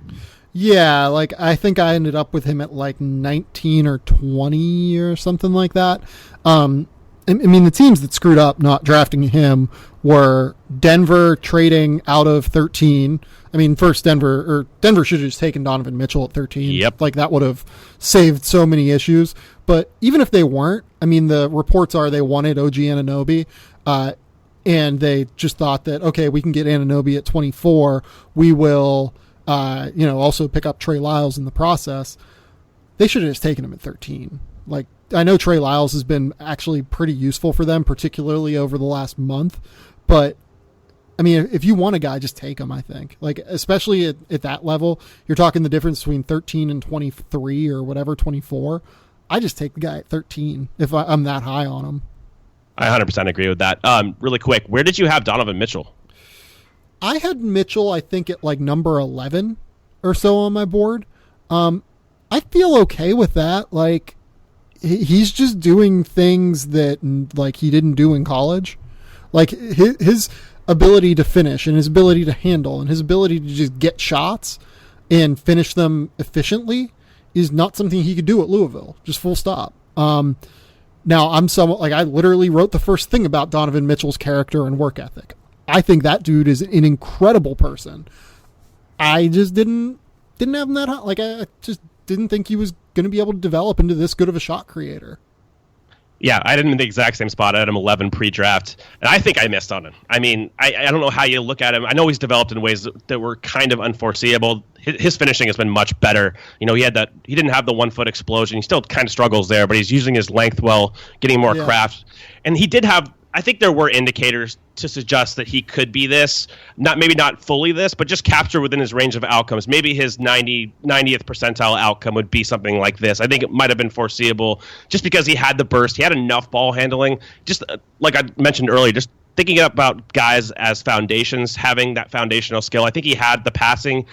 Yeah, like I think I ended up with him at like 19 or 20 or something like that. I mean, the teams that screwed up not drafting him were Denver trading out of 13. I mean, first Denver should have just taken Donovan Mitchell at 13. Yep. Like that would have saved so many issues. But even if they weren't, I mean, the reports are they wanted OG Anunoby, and they just thought that, okay, we can get Anunoby at 24. We will, also pick up Trey Lyles in the process. They should have just taken him at 13. Like, I know Trey Lyles has been actually pretty useful for them, particularly over the last month. But, I mean, if you want a guy, just take him, I think. Like, especially at that level, you're talking the difference between 13 and 23 or whatever, 24. I just take the guy at 13 if I'm that high on him. I 100% agree with that. Really quick, where did you have Donovan Mitchell? I had Mitchell, I think, at like number 11 or so on my board. I feel okay with that. Like, he's just doing things that like he didn't do in college. Like his ability to finish and his ability to handle and his ability to just get shots and finish them efficiently is not something he could do at Louisville. Just full stop. Now, I'm somewhat like, I literally wrote the first thing about Donovan Mitchell's character and work ethic. I think that dude is an incredible person. I just didn't have him that high. Like, I just didn't think he was going to be able to develop into this good of a shot creator. Yeah, I didn't in the exact same spot. I had him 11 pre-draft, and I think I missed on him. I mean, I don't know how you look at him. I know he's developed in ways that were kind of unforeseeable. His finishing has been much better. You know, he didn't have the 1 foot explosion. He still kind of struggles there, but he's using his length well, getting more craft. And he did have, I think there were indicators to suggest that he could be this, maybe not fully this, but just capture within his range of outcomes. Maybe his 90th percentile outcome would be something like this. I think it might have been foreseeable just because he had the burst. He had enough ball handling. Just like I mentioned earlier, just thinking about guys as foundations, having that foundational skill. I think he had the passing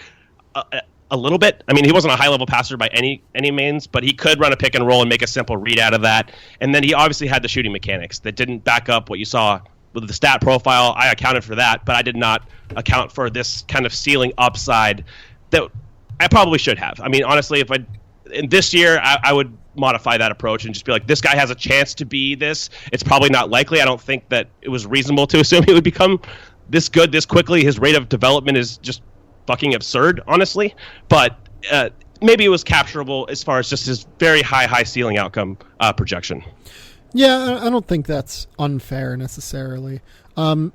a little bit. I mean, he wasn't a high-level passer by any means, but he could run a pick and roll and make a simple read out of that. And then he obviously had the shooting mechanics that didn't back up what you saw with the stat profile. I accounted for that, but I did not account for this kind of ceiling upside that I probably should have. I mean, honestly, in this year, I would modify that approach and just be like, this guy has a chance to be this. It's probably not likely. I don't think that it was reasonable to assume he would become this good this quickly. His rate of development is just fucking absurd, honestly. But maybe it was capturable as far as just his very high ceiling outcome projection. Yeah, I don't think that's unfair necessarily. Who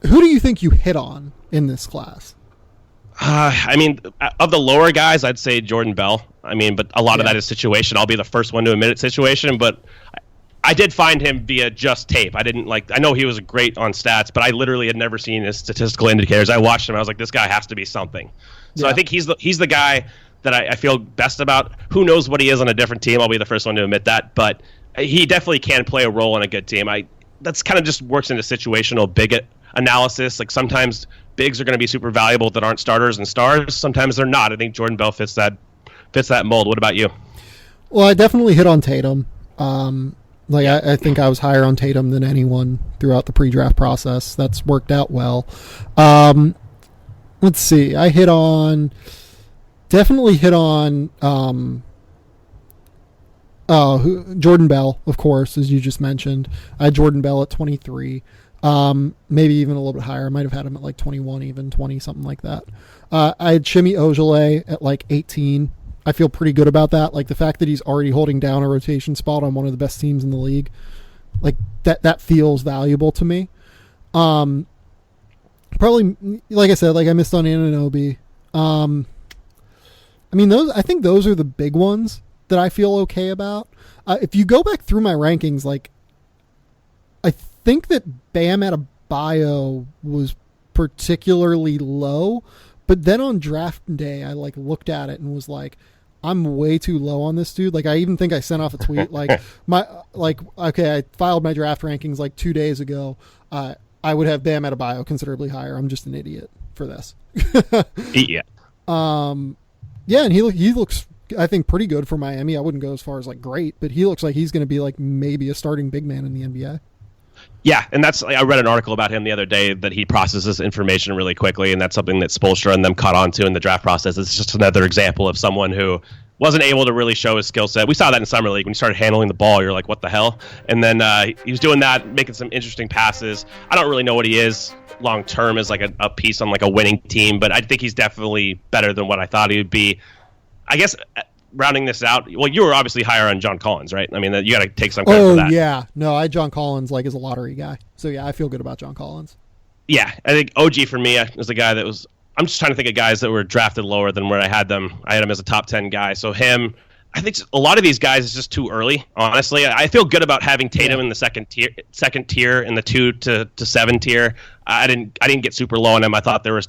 do you think you hit on in this class? I mean, of the lower guys, I'd say Jordan Bell. I mean, but a lot of that is situation. I'll be the first one to admit it situation, but I did find him via just tape. I know he was great on stats, but I literally had never seen his statistical indicators. I watched him. I was like, this guy has to be something. So I think he's the guy that I feel best about. Who knows what he is on a different team? I'll be the first one to admit that, but he definitely can play a role in a good team. That's kind of just works into situational big analysis. Like sometimes bigs are going to be super valuable that aren't starters and stars. Sometimes they're not. I think Jordan Bell fits that mold. What about you? Well, I definitely hit on Tatum. I think I was higher on Tatum than anyone throughout the pre-draft process. That's worked out well. Let's see. I definitely hit on Jordan Bell, of course, as you just mentioned. I had Jordan Bell at 23. Maybe even a little bit higher. I might have had him at like 21, even 20, something like that. I had Shimi Ojale at like 18. I feel pretty good about that. Like the fact that he's already holding down a rotation spot on one of the best teams in the league, like that feels valuable to me. Probably, like I said, like I missed on Anunoby. I think those are the big ones that I feel okay about. If you go back through my rankings, like I think that Bam Adebayo was particularly low, but then on draft day, I like looked at it and was like, I'm way too low on this dude. Like I even think I sent off a tweet I filed my draft rankings like 2 days ago. I would have Bam Adebayo considerably higher. I'm just an idiot for this. Yeah. Yeah, and he looks, I think, pretty good for Miami. I wouldn't go as far as like great, but he looks like he's going to be like maybe a starting big man in the NBA. Yeah, and I read an article about him the other day that he processes information really quickly, and that's something that Spoelstra and them caught on to in the draft process. It's just another example of someone who wasn't able to really show his skill set. We saw that in Summer League when he started handling the ball. You're like, what the hell? And then he was doing that, making some interesting passes. I don't really know what he is long term as like a piece on like a winning team, but I think he's definitely better than what I thought he would be. I guess rounding this out, well, you were obviously higher on John Collins, right? I mean, you got to take some credit for that. Yeah. No, I had John Collins like as a lottery guy. So, yeah, I feel good about John Collins. Yeah, I think OG for me was the guy that was – I'm just trying to think of guys that were drafted lower than where I had them. I had him as a top 10 guy. So him – I think a lot of these guys is just too early, honestly. I feel good about having Tatum in the second tier in the 2 to 7 tier. I didn't get super low on him. I thought there was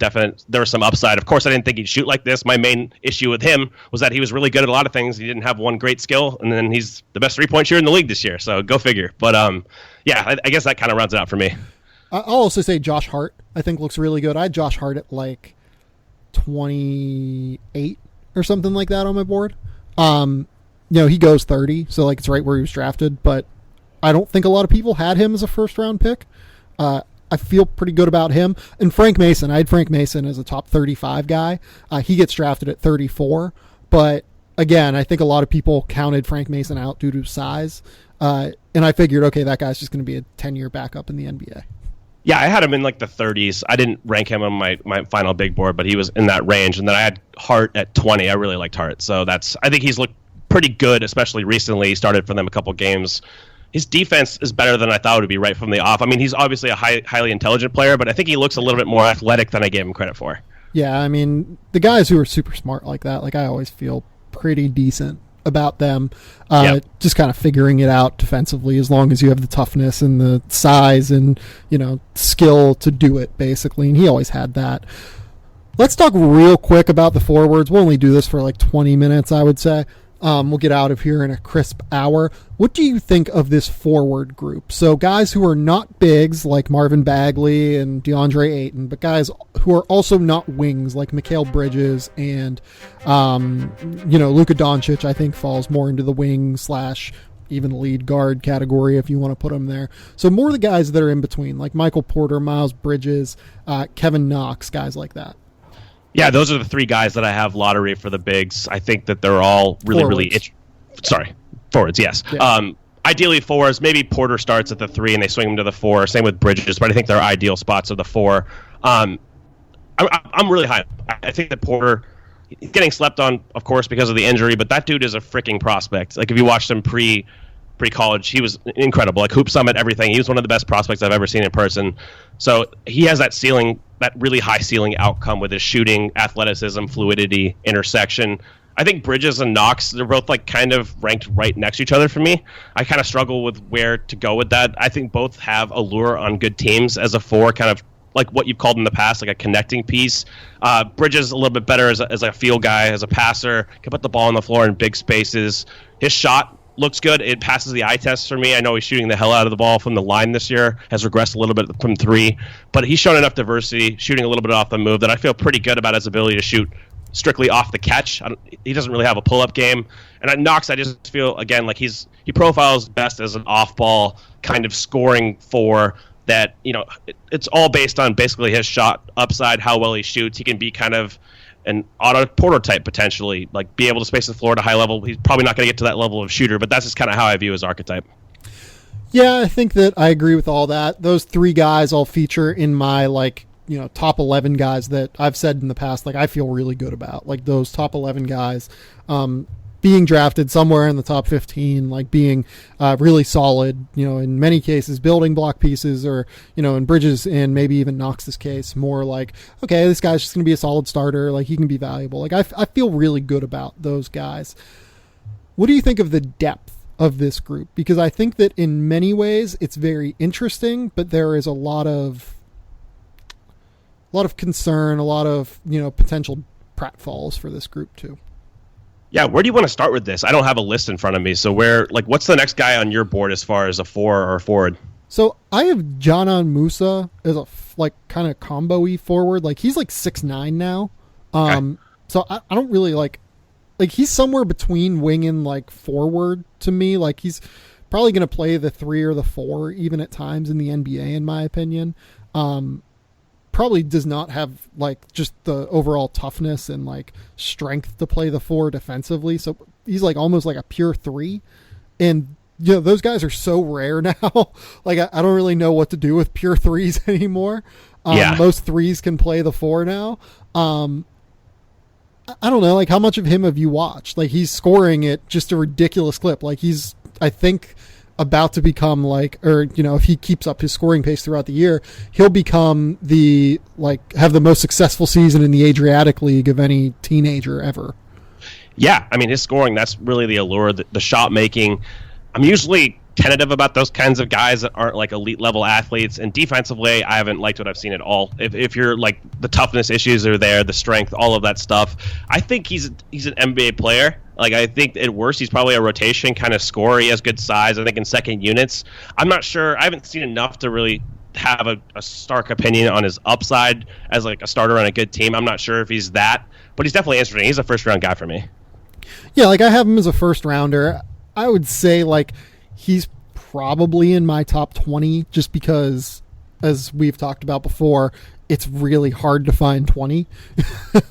some upside. Of course, I didn't think he'd shoot like this. My main issue with him was that he was really good at a lot of things. He didn't have one great skill, and then he's the best 3-point shooter in the league this year. So go figure. But yeah, I guess that kind of rounds it out for me. I'll also say Josh Hart, I think, looks really good. I had Josh Hart at like 28 or something like that on my board. He goes 30, so like it's right where he was drafted, but I don't think a lot of people had him as a first round pick. I feel pretty good about him. And Frank Mason, I had Frank Mason as a top 35 guy. He gets drafted at 34, but again, I think a lot of people counted Frank Mason out due to size. And I figured, okay, that guy's just going to be a 10-year backup in the NBA. Yeah, I had him in like the 30s. I didn't rank him on my final big board, but he was in that range. And then I had Hart at 20. I really liked Hart. So I think he's looked pretty good, especially recently. He started for them a couple games. His defense is better than I thought it would be right from the off. I mean, he's obviously a highly intelligent player, but I think he looks a little bit more athletic than I gave him credit for. Yeah, I mean, the guys who are super smart like that, like I always feel pretty decent about them. Just kind of figuring it out defensively, as long as you have the toughness and the size and, skill to do it, basically. And he always had that. Let's talk real quick about the forwards. We'll only do this for like 20 minutes, I would say. We'll get out of here in a crisp hour. What do you think of this forward group? So guys who are not bigs like Marvin Bagley and DeAndre Ayton, but guys who are also not wings like Mikal Bridges and, Luka Doncic, I think falls more into the wing / even lead guard category if you want to put him there. So more the guys that are in between, like Michael Porter, Miles Bridges, Kevin Knox, guys like that. Yeah, those are the three guys that I have lottery for the bigs. I think that they're all really, forwards, yes. Yeah. Ideally fours. Maybe Porter starts at the 3 and they swing him to the 4. Same with Bridges, but I think their ideal spots are the 4. I'm really high. I think that Porter, he's getting slept on, of course, because of the injury, but that dude is a freaking prospect. Like, if you watched him pre-college, he was incredible. Like, Hoop Summit, everything. He was one of the best prospects I've ever seen in person. So he has that ceiling, that really high ceiling outcome with his shooting, athleticism, fluidity, intersection. I think Bridges and Knox, they're both like kind of ranked right next to each other for me. I kind of struggle with where to go with that. I think both have allure on good teams as a 4, kind of like what you've called in the past, like a connecting piece. Bridges a little bit better as a field guy, as a passer, can put the ball on the floor in big spaces. His shot looks good. It passes the eye test for me. I know he's shooting the hell out of the ball from the line this year, has regressed a little bit from 3, but he's shown enough diversity, shooting a little bit off the move, that I feel pretty good about his ability to shoot strictly off the catch. He doesn't really have a pull-up game. And at Knox, I just feel, again, like he profiles best as an off-ball kind of scoring 4 that, it's all based on basically his shot upside, how well he shoots. He can be kind of an Otto Porter type potentially, like be able to space the floor at a high level. He's probably not going to get to that level of shooter, but that's just kind of how I view his archetype. Yeah, I think that I agree with all that. Those 3 guys all feature in my top 11 guys that I've said in the past, like I feel really good about, like those top 11 guys being drafted somewhere in the top 15, like being really solid, in many cases building block pieces, or, in Bridges and maybe even Knox's case, more like, okay, this guy's just going to be a solid starter. Like he can be valuable. Like I feel really good about those guys. What do you think of the depth of this group? Because I think that in many ways it's very interesting, but there is a lot of concern, a lot of, potential pratfalls for this group too. Yeah, where do you want to start with this? I don't have a list in front of me. So what's the next guy on your board as far as a 4 or a forward? So I have Janan Musa as a kind of combo-y forward. Like he's like 6'9" now. Okay. So I don't really like he's somewhere between wing and forward to me. Like he's probably going to play the 3 or the 4 even at times in the NBA, in my opinion. Probably does not have just the overall toughness and strength to play the 4 defensively. So he's almost like a pure 3. And those guys are so rare now. I don't really know what to do with pure 3s anymore. Most 3s can play the 4 now. I don't know, how much of him have you watched? He's scoring at just a ridiculous clip. He's, I think, about to become if he keeps up his scoring pace throughout the year, he'll become have the most successful season in the Adriatic League of any teenager ever. Yeah, I mean, his scoring, that's really the allure, the shot making. I'm usually tentative about those kinds of guys that aren't elite level athletes, and defensively I haven't liked what I've seen at all. If you're the toughness issues are there, the strength, all of that stuff, I think he's an NBA player. I think at worst he's probably a rotation kind of scorer. He has good size, I think, in second units. I'm not sure, I haven't seen enough to really have a stark opinion on his upside as a starter on a good team. I'm not sure if he's that, but he's definitely interesting. He's a first round guy for me. Yeah, I have him as a first rounder. I would say he's probably in my top 20 just because, as we've talked about before, it's really hard to find 20.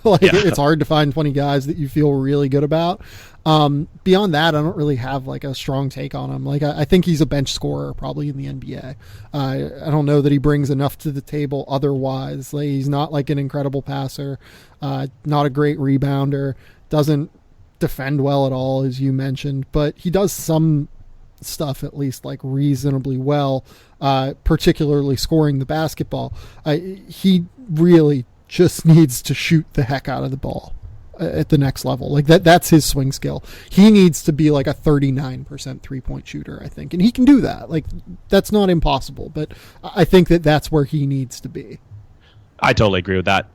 It's hard to find 20 guys that you feel really good about. Beyond that, I don't really have like a strong take on him. Like I think he's a bench scorer probably in the NBA. I don't know that he brings enough to the table otherwise. Like he's not like an incredible passer, not a great rebounder, doesn't defend well at all, as you mentioned, but he does some stuff at least like reasonably well, particularly scoring the basketball. He really just needs to shoot the heck out of the ball at the next level. Like that's his swing skill. He needs to be like a 39% 3-point shooter, I think, and he can do that. Like that's not impossible, but I think that that's where he needs to be. I totally agree with that.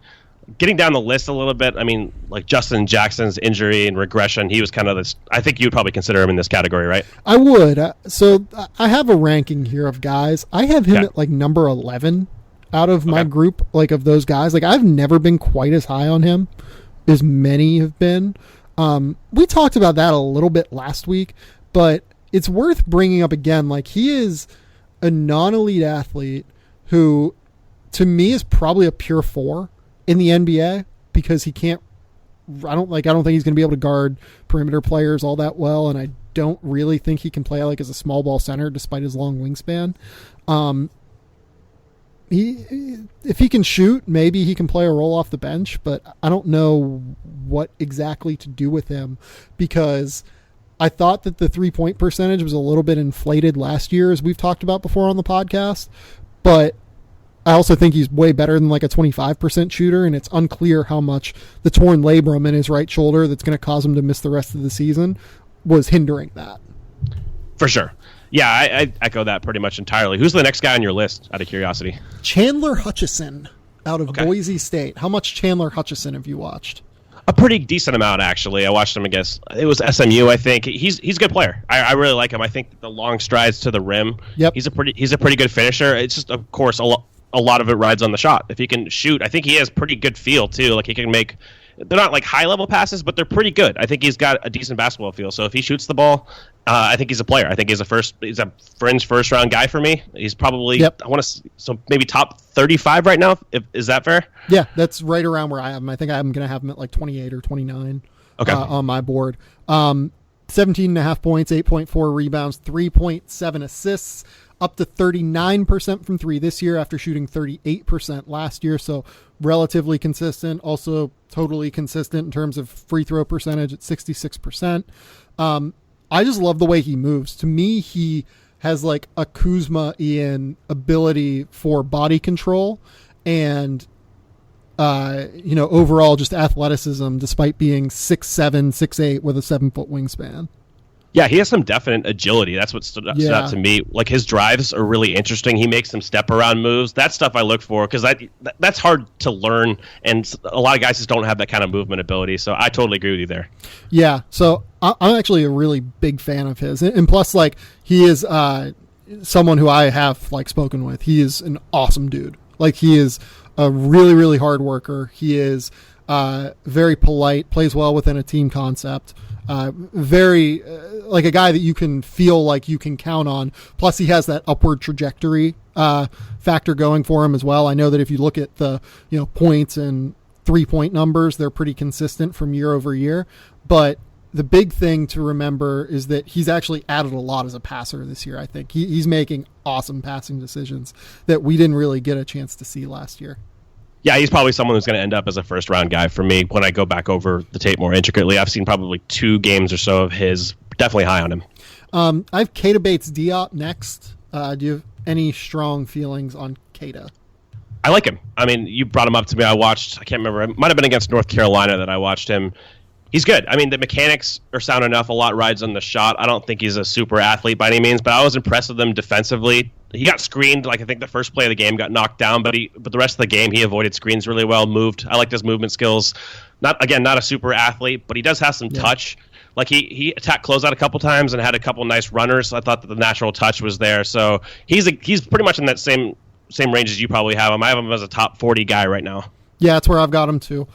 Getting down the list a little bit, I mean, like Justin Jackson's injury and regression, he was kind of this. I think you'd probably consider him in this category, right? I would. So I have a ranking here of guys. I have him at like number 11 out of my group, like of those guys. Like I've never been quite as high on him as many have been. We talked about that a little bit last week, but it's worth bringing up again. Like he is a non-elite athlete who, to me, is probably a pure 4 in the NBA because he can't. I don't think he's going to be able to guard perimeter players all that well, and I don't really think he can play like as a small ball center despite his long wingspan. If he can shoot, maybe he can play a role off the bench, but I don't know what exactly to do with him because I thought that the 3-point percentage was a little bit inflated last year, as we've talked about before on the podcast, but I also think he's way better than like a 25% shooter, and it's unclear how much the torn labrum in his right shoulder that's going to cause him to miss the rest of the season was hindering that. For sure. Yeah, I echo that pretty much entirely. Who's the next guy on your list, out of curiosity? Chandler Hutchison out of Boise State. How much Chandler Hutchison have you watched? A pretty decent amount, actually. I watched him against, it was SMU, I think. He's a good player. I really like him. I think the long strides to the rim. Yep. He's a pretty good finisher. It's just, of course, a lot of it rides on the shot. If he can shoot, I think he has pretty good feel too. Like he can make, they're not like high level passes, but they're pretty good. I think he's got a decent basketball feel. So if he shoots the ball, I think he's a player. I think he's a fringe first round guy for me. He's probably, so maybe top 35 right now. Is that fair? Yeah, that's right around where I have him. I think I'm going to have him at like 28 or 29 on my board. 17.5 points, 8.4 rebounds, 3.7 assists, up to 39% from 3 this year after shooting 38% last year. So relatively consistent, also totally consistent in terms of free throw percentage at 66%. I just love the way he moves. To me, he has like a Kuzma-ian ability for body control and, overall just athleticism despite being 6'7", 6'8" with a 7-foot wingspan. Yeah, he has some definite agility. That's what stood out to me. Like his drives are really interesting. He makes some step around moves. That's stuff I look for because that's hard to learn, and a lot of guys just don't have that kind of movement ability. So I totally agree with you there. Yeah, so I'm actually a really big fan of his, and plus, like he is someone who I have like spoken with. He is an awesome dude. Like he is a really, really hard worker. He is very polite, plays well within a team concept. Very like a guy that you can feel like you can count on. Plus he has that upward trajectory factor going for him as well. I know that if you look at the points and 3-point numbers, they're pretty consistent from year over year. But the big thing to remember is that he's actually added a lot as a passer this year. I think he's making awesome passing decisions that we didn't really get a chance to see last year. Yeah, he's probably someone who's going to end up as a first-round guy for me when I go back over the tape more intricately. I've seen probably 2 games or so of his. Definitely high on him. I have Keita Bates-Diop next. Do you have any strong feelings on Keita? I like him. I mean, you brought him up to me. I can't remember. It might have been against North Carolina that I watched him. He's good. I mean, the mechanics are sound enough. A lot rides on the shot. I don't think he's a super athlete by any means, but I was impressed with him defensively. He got screened, like I think the first play of the game got knocked down, but the rest of the game he avoided screens really well, moved. I liked his movement skills. Not a super athlete, but he does have some touch. Like he attacked closeout a couple times and had a couple nice runners. I thought that the natural touch was there. So he's pretty much in that same range as you probably have him. I have him as a top 40 guy right now. Yeah, that's where I've got him too.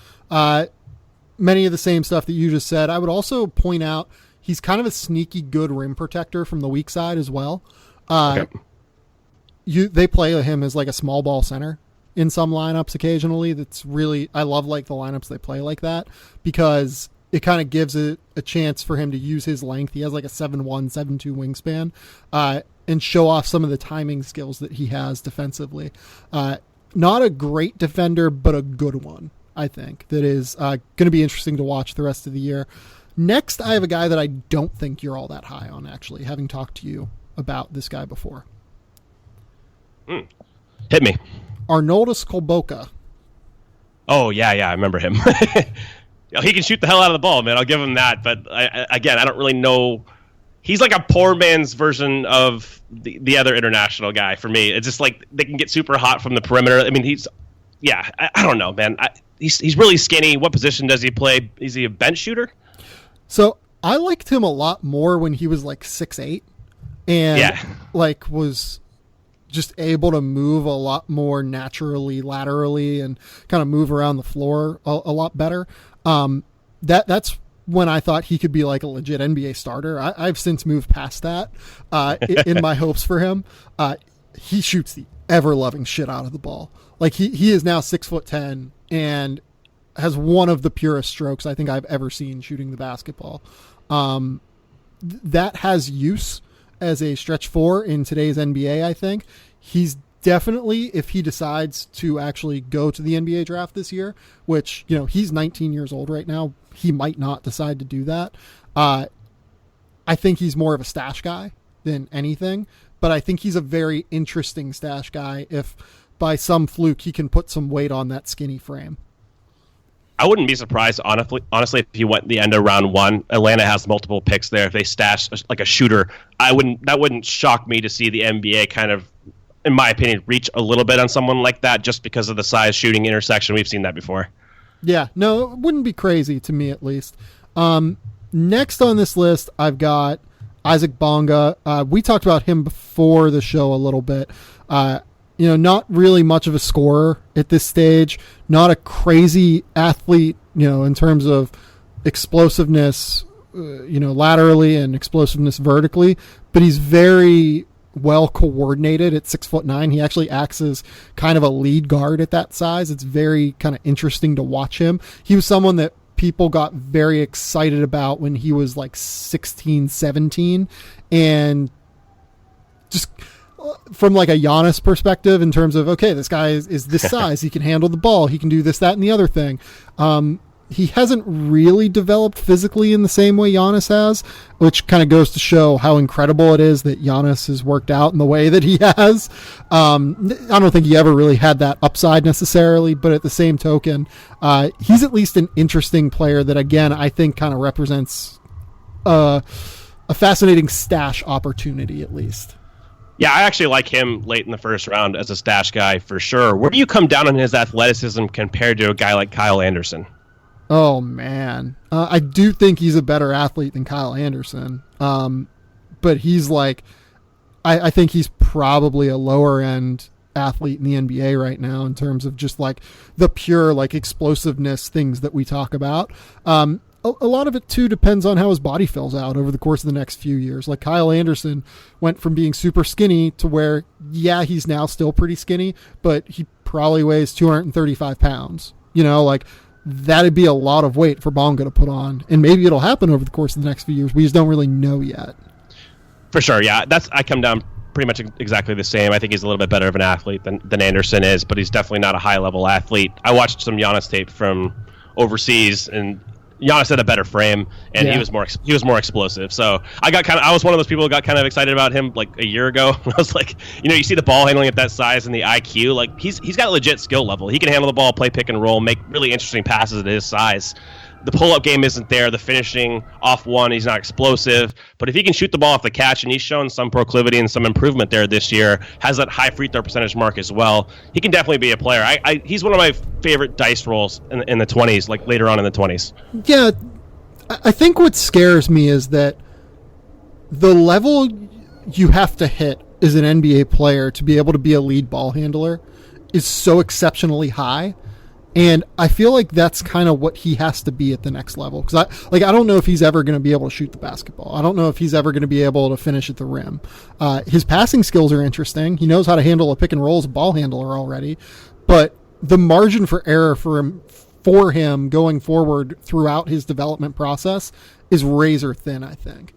Many of the same stuff that you just said. I would also point out he's kind of a sneaky good rim protector from the weak side as well. They play him as like a small ball center in some lineups occasionally. That's really, I love like the lineups they play like that, because it kind of gives it a chance for him to use his length. He has like a 7'1", 7'2" wingspan, and show off some of the timing skills that he has defensively. Not a great defender, but a good one, I think, that is going to be interesting to watch the rest of the year. Next, I have a guy that I don't think you're all that high on, actually, having talked to you about this guy before. Hit me. Arnoldas Kolboka. Oh, yeah, I remember him. He can shoot the hell out of the ball, man. I'll give him that. But, I don't really know. He's like a poor man's version of the other international guy for me. It's just like they can get super hot from the perimeter. I mean, I don't know, man. He's really skinny. What position does he play? Is he a bench shooter? So I liked him a lot more when he was like 6'8", and like was just able to move a lot more naturally, laterally, and kind of move around the floor a lot better. That's when I thought he could be like a legit NBA starter. I've since moved past that in my hopes for him. He shoots the ever-loving shit out of the ball. Like he is now 6'10" and has one of the purest strokes I think I've ever seen shooting the basketball. That has use as a stretch four in today's NBA, I think. He's definitely, if he decides to actually go to the NBA draft this year, which, he's 19 years old right now, he might not decide to do that. I think he's more of a stash guy than anything, but I think he's a very interesting stash guy if by some fluke he can put some weight on that skinny frame. I wouldn't be surprised, honestly, if he went the end of round one. Atlanta has multiple picks there. If they stash like a shooter, that wouldn't shock me to see the NBA kind of, in my opinion, reach a little bit on someone like that just because of the size shooting intersection. We've seen that before. Yeah, no, it wouldn't be crazy to me, at least. Next on this list, I've got Isaac Bonga. We talked about him before the show a little bit. Not really much of a scorer at this stage, not a crazy athlete, in terms of explosiveness, laterally and explosiveness vertically, but he's very well coordinated at 6'9". He actually acts as kind of a lead guard at that size. It's very kind of interesting to watch him. He was someone that people got very excited about when he was like 16, 17, and just from like a Giannis perspective in terms of, okay, this guy is this size, he can handle the ball, he can do this, that, and the other thing. He hasn't really developed physically in the same way Giannis has, which kind of goes to show how incredible it is that Giannis has worked out in the way that he has. I don't think he ever really had that upside necessarily, but at the same token, he's at least an interesting player that, again, I think kind of represents a fascinating stash opportunity, at least. Yeah, I actually like him late in the first round as a stash guy for sure. Where do you come down on his athleticism compared to a guy like Kyle Anderson? Oh, man. I do think he's a better athlete than Kyle Anderson. But he's like, I think he's probably a lower end athlete in the NBA right now in terms of just like the pure like explosiveness things that we talk about. A lot of it too depends on how his body fills out over the course of the next few years. Like Kyle Anderson went from being super skinny to where, yeah, he's now still pretty skinny, but he probably weighs 235 pounds. Like that'd be a lot of weight for Bonga to put on, and maybe it'll happen over the course of the next few years. We just don't really know yet. For sure, yeah. I come down pretty much exactly the same. I think he's a little bit better of an athlete than Anderson is, but he's definitely not a high-level athlete. I watched some Giannis tape from overseas, and Giannis had a better frame, and he was more explosive. So I was one of those people who got kind of excited about him like a year ago. I was like, you see the ball handling at that size and the IQ, like he's got a legit skill level. He can handle the ball, play pick and roll, make really interesting passes at his size. The pull-up game isn't there. The finishing off one, he's not explosive. But if he can shoot the ball off the catch, and he's shown some proclivity and some improvement there this year, has that high free throw percentage mark as well, he can definitely be a player. He's one of my favorite dice rolls in the 20s, like later on in the 20s. Yeah, I think what scares me is that the level you have to hit as an NBA player to be able to be a lead ball handler is so exceptionally high. And I feel like that's kind of what he has to be at the next level. Because I don't know if he's ever going to be able to shoot the basketball. I don't know if he's ever going to be able to finish at the rim. His passing skills are interesting. He knows how to handle a pick and roll as a ball handler already. but the margin for error for him going forward throughout his development process is razor thin, I think.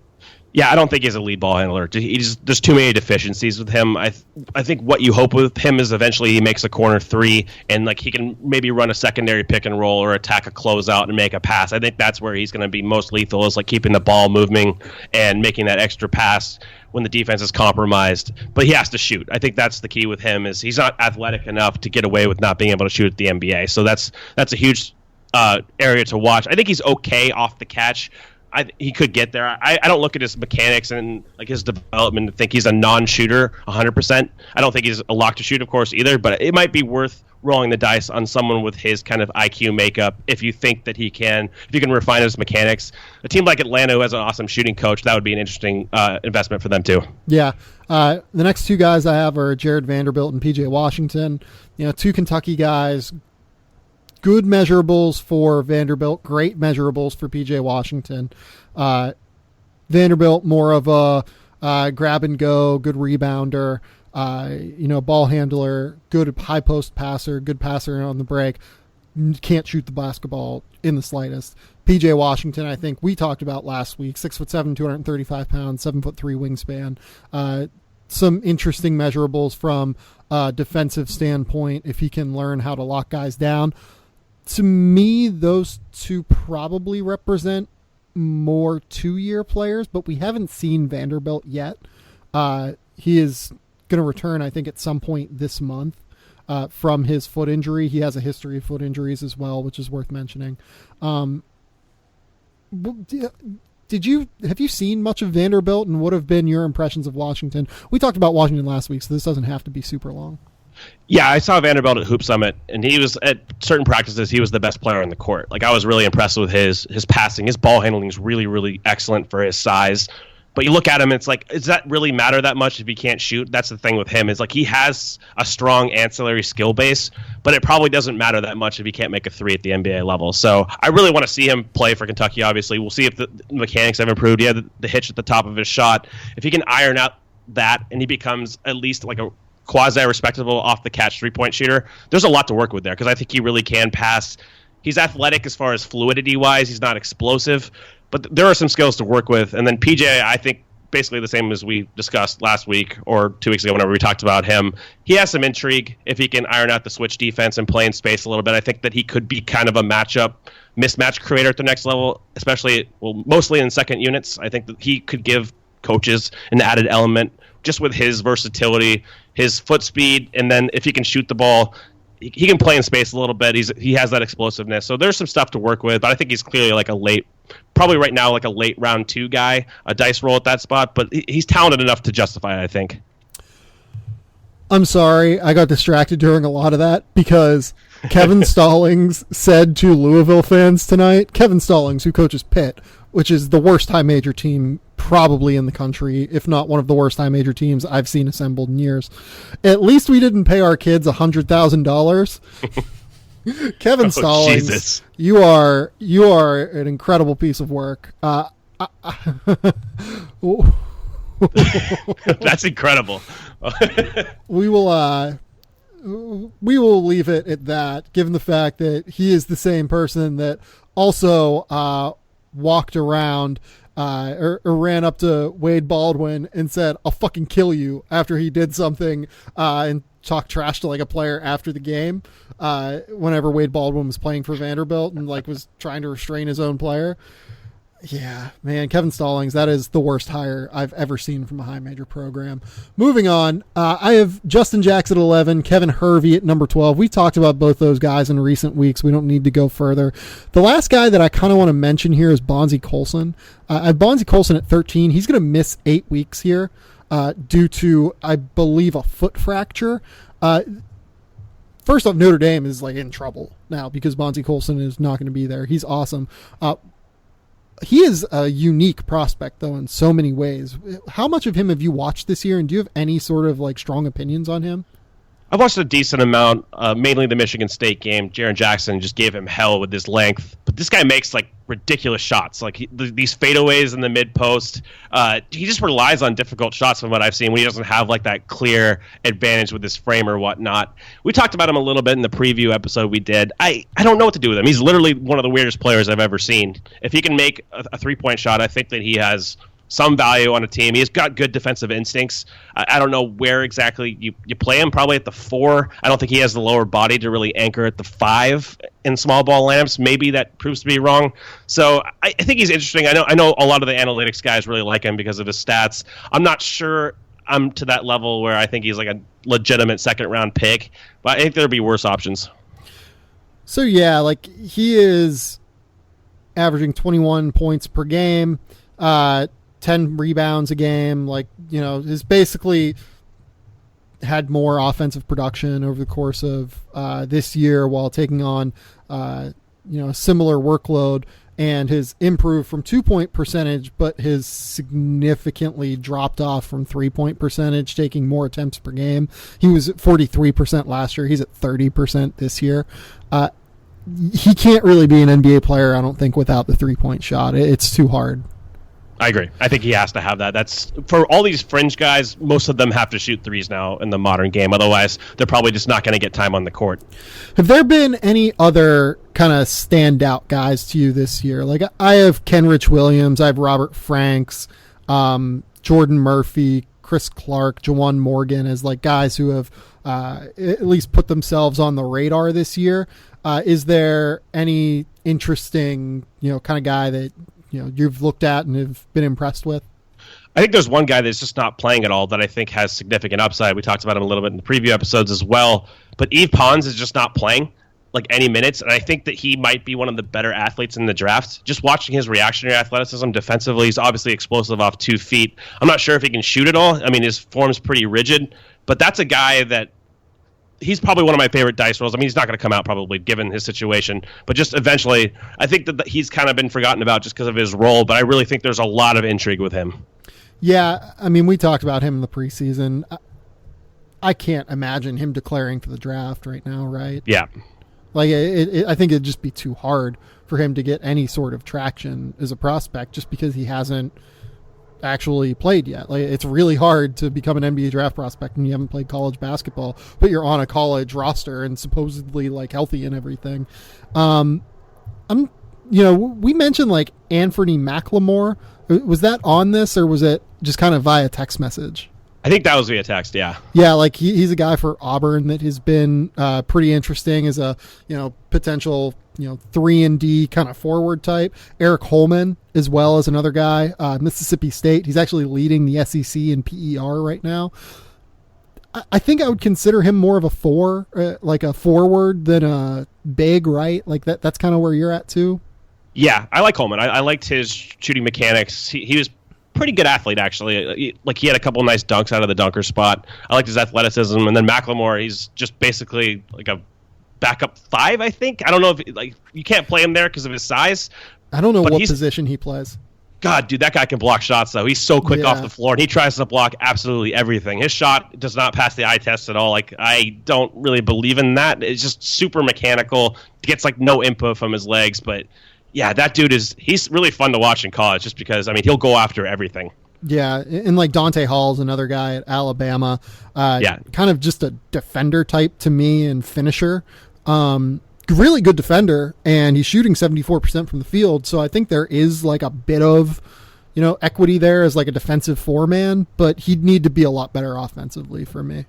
Yeah, I don't think he's a lead ball handler. There's too many deficiencies with him. I think what you hope with him is eventually he makes a corner three and like he can maybe run a secondary pick and roll or attack a closeout and make a pass. I think that's where he's going to be most lethal, is like keeping the ball moving and making that extra pass when the defense is compromised. But he has to shoot. I think that's the key with him, is he's not athletic enough to get away with not being able to shoot at the NBA. So that's a huge area to watch. I think he's okay off the catch. He could get there. I don't look at his mechanics and like his development and think he's a non-shooter 100%. I don't think he's a lock to shoot, of course, either, but it might be worth rolling the dice on someone with his kind of IQ makeup if you think that if you can refine his mechanics. A team like Atlanta, who has an awesome shooting coach, that would be an interesting investment for them too. Yeah. The next two guys I have are Jared Vanderbilt and PJ Washington. Two Kentucky guys. Good measurables for Vanderbilt, great measurables for PJ Washington. Vanderbilt, more of a grab and go, good rebounder, ball handler, good high post passer, good passer on the break. Can't shoot the basketball in the slightest. PJ Washington, I think we talked about last week, 6'7", 235 pounds, 7'3" wingspan. Some interesting measurables from a defensive standpoint if he can learn how to lock guys down. To me, those two probably represent more 2-year players, but we haven't seen Vanderbilt yet. He is going to return, I think, at some point this month from his foot injury. He has a history of foot injuries as well, which is worth mentioning. Have you seen much of Vanderbilt, and what have been your impressions of Washington? We talked about Washington last week, so this doesn't have to be super long. Yeah, I saw Vanderbilt at Hoop Summit, and he was at certain practices. He was the best player on the court. Like, I was really impressed with his passing. His ball handling is really, really excellent for his size. But you look at him, it's like, does that really matter that much if he can't shoot? That's the thing with him, is like he has a strong ancillary skill base, but it probably doesn't matter that much if he can't make a three at the NBA level. So I really want to see him play for Kentucky, obviously. We'll see if the mechanics have improved. He had the hitch at the top of his shot. If he can iron out that and he becomes at least like a quasi-respectable off-the-catch three-point shooter, there's a lot to work with there because I think he really can pass. He's athletic as far as fluidity-wise. He's not explosive, but there are some skills to work with. And then PJ, I think, basically the same as we discussed last week or 2 weeks ago whenever we talked about him. He has some intrigue if he can iron out the switch defense and play in space a little bit. I think that he could be kind of a mismatch creator at the next level, mostly in second units. I think that he could give coaches an added element just with his versatility, his foot speed, and then if he can shoot the ball, he can play in space a little bit. He has that explosiveness. So there's some stuff to work with, but I think he's clearly like probably right now like a late round 2 guy, a dice roll at that spot, but he's talented enough to justify it, I think. I'm sorry, I got distracted during a lot of that because Kevin Stallings said to Louisville fans tonight, Kevin Stallings, who coaches Pitt, which is the worst high major team probably in the country, if not one of the worst high major teams I've seen assembled in years. At least we didn't pay our kids $100,000. Kevin Stallings, Jesus. you are an incredible piece of work. That's incredible. We will leave it at that, given the fact that he is the same person that also walked around or ran up to Wade Baldwin and said, "I'll fucking kill you," after he did something and talked trash to like a player after the game whenever Wade Baldwin was playing for Vanderbilt and like was trying to restrain his own player. Yeah, man, Kevin Stallings, that is the worst hire I've ever seen from a high major program. Moving on, I have Justin Jackson at 11, Kevin Hervey at number 12. We talked about both those guys in recent weeks. We don't need to go further. The last guy that I kind of want to mention here is Bonzie Colson. I have Bonzie Colson at 13. He's going to miss 8 weeks here due to, I believe, a foot fracture. First off, Notre Dame is like in trouble now because Bonzie Colson is not going to be there. He's awesome. He is a unique prospect, though, in so many ways. How much of him have you watched this year, and do you have any sort of like strong opinions on him? I've watched a decent amount, mainly the Michigan State game. Jaren Jackson just gave him hell with his length. But this guy makes, like, ridiculous shots. Like, these fadeaways in the mid-post. He just relies on difficult shots from what I've seen when he doesn't have, like, that clear advantage with his frame or whatnot. We talked about him a little bit in the preview episode we did. I don't know what to do with him. He's literally one of the weirdest players I've ever seen. If he can make a three-point shot, I think that he has some value on a team. He's got good defensive instincts. I don't know where exactly you play him, probably at the 4. I don't think he has the lower body to really anchor at the 5 in small ball lineups. Maybe that proves to be wrong. So I think he's interesting. I know a lot of the analytics guys really like him because of his stats. I'm not sure I'm to that level where I think he's like a legitimate second-round pick, but I think there'd be worse options. So, yeah, like, he is averaging 21 points per game, 10 rebounds a game, like, you know, has basically had more offensive production over the course of this year while taking on, a similar workload, and has improved from 2-point percentage, but has significantly dropped off from 3-point percentage, taking more attempts per game. He was at 43% last year. He's at 30% this year. He can't really be an NBA player, I don't think, without the 3-point shot. It's too hard. I agree. I think he has to have that. That's for all these fringe guys. Most of them have to shoot threes now in the modern game. Otherwise, they're probably just not going to get time on the court. Have there been any other kind of standout guys to you this year? Like, I have Kenrich Williams, I have Robert Franks, Jordan Murphy, Chris Clark, Jawan Morgan as like guys who have at least put themselves on the radar this year. Is there any interesting, kind of guy that you've looked at and have been impressed with? I think there's one guy that's just not playing at all that I think has significant upside. We talked about him a little bit in the preview episodes as well. But Yves Pons is just not playing like any minutes, and I think that he might be one of the better athletes in the draft. Just watching his reactionary athleticism defensively, he's obviously explosive off 2 feet. I'm not sure if he can shoot at all. I mean, his form's pretty rigid, but that's a guy that he's probably one of my favorite dice rolls. I mean, he's not going to come out probably given his situation, but just eventually, I think that he's kind of been forgotten about just because of his role, but I really think there's a lot of intrigue with him. Yeah, I mean, we talked about him in the preseason. I can't imagine him declaring for the draft right now, right? Yeah. Like, I think it'd just be too hard for him to get any sort of traction as a prospect just because he hasn't actually played yet. Like, it's really hard to become an NBA draft prospect when you haven't played college basketball, but you're on a college roster and supposedly like healthy and everything. We mentioned like Anthony McLemore. Was that on this, or was it just kind of via text message? I think that was via text, yeah. Yeah, like he's a guy for Auburn that has been pretty interesting as a potential 3-and-D kind of forward type. Eric Holman as well as another guy. Mississippi State. He's actually leading the SEC in PER right now. I think I would consider him more of a 4, like a forward than a big, right? Like that's kind of where you're at too. Yeah, I like Holman. I liked his shooting mechanics. He was pretty good athlete, actually. He had a couple nice dunks out of the dunker spot. I liked his athleticism. And then McLemore, he's just basically like a backup 5, I think. I don't know if you can't play him there because of his size. I don't know what position he plays. God, dude, that guy can block shots, though. He's so quick off the floor, and he tries to block absolutely everything. His shot does not pass the eye test at all. Like, I don't really believe in that. It's just super mechanical. Gets, no input from his legs, but yeah, that dude he's really fun to watch in college just because, he'll go after everything. Yeah, and Dante Hall's another guy at Alabama. Kind of just a defender type to me and finisher. Really good defender, and he's shooting 74% from the field, so I think there is a bit of equity there as a defensive 4-man, but he'd need to be a lot better offensively for me.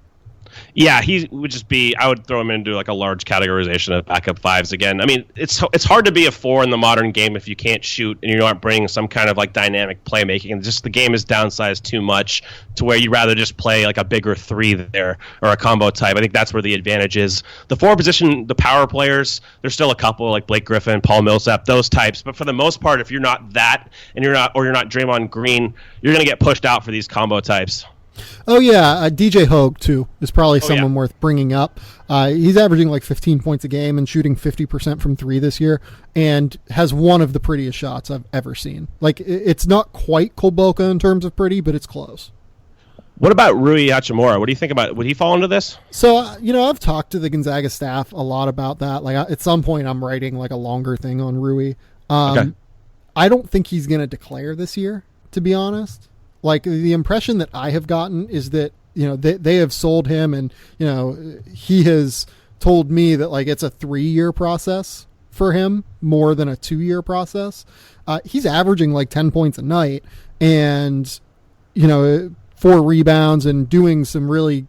Yeah, he would just be. I would throw him into a large categorization of backup 5s again. It's hard to be a 4 in the modern game if you can't shoot and you aren't bringing some kind of dynamic playmaking. And just the game is downsized too much to where you'd rather just play a bigger 3 there or a combo type. I think that's where the advantage is. The 4 position, the power players, there's still a couple like Blake Griffin, Paul Millsap, those types. But for the most part, if you're not that and you're not Draymond Green, you're going to get pushed out for these combo types. Oh, yeah. DJ Hogue, too, is probably someone worth bringing up. He's averaging 15 points a game and shooting 50% from 3 this year and has one of the prettiest shots I've ever seen. It's not quite Kolboka in terms of pretty, but it's close. What about Rui Hachimura? What do you think about? Would he fall into this? So, I've talked to the Gonzaga staff a lot about that. Like, at some point, I'm writing like a longer thing on Rui. Okay. I don't think he's going to declare this year, to be honest. Like, the impression that I have gotten is that, they have sold him, and, he has told me that, like, it's a 3-year process for him more than a 2-year process. He's averaging like 10 points a night and, 4 rebounds and doing some really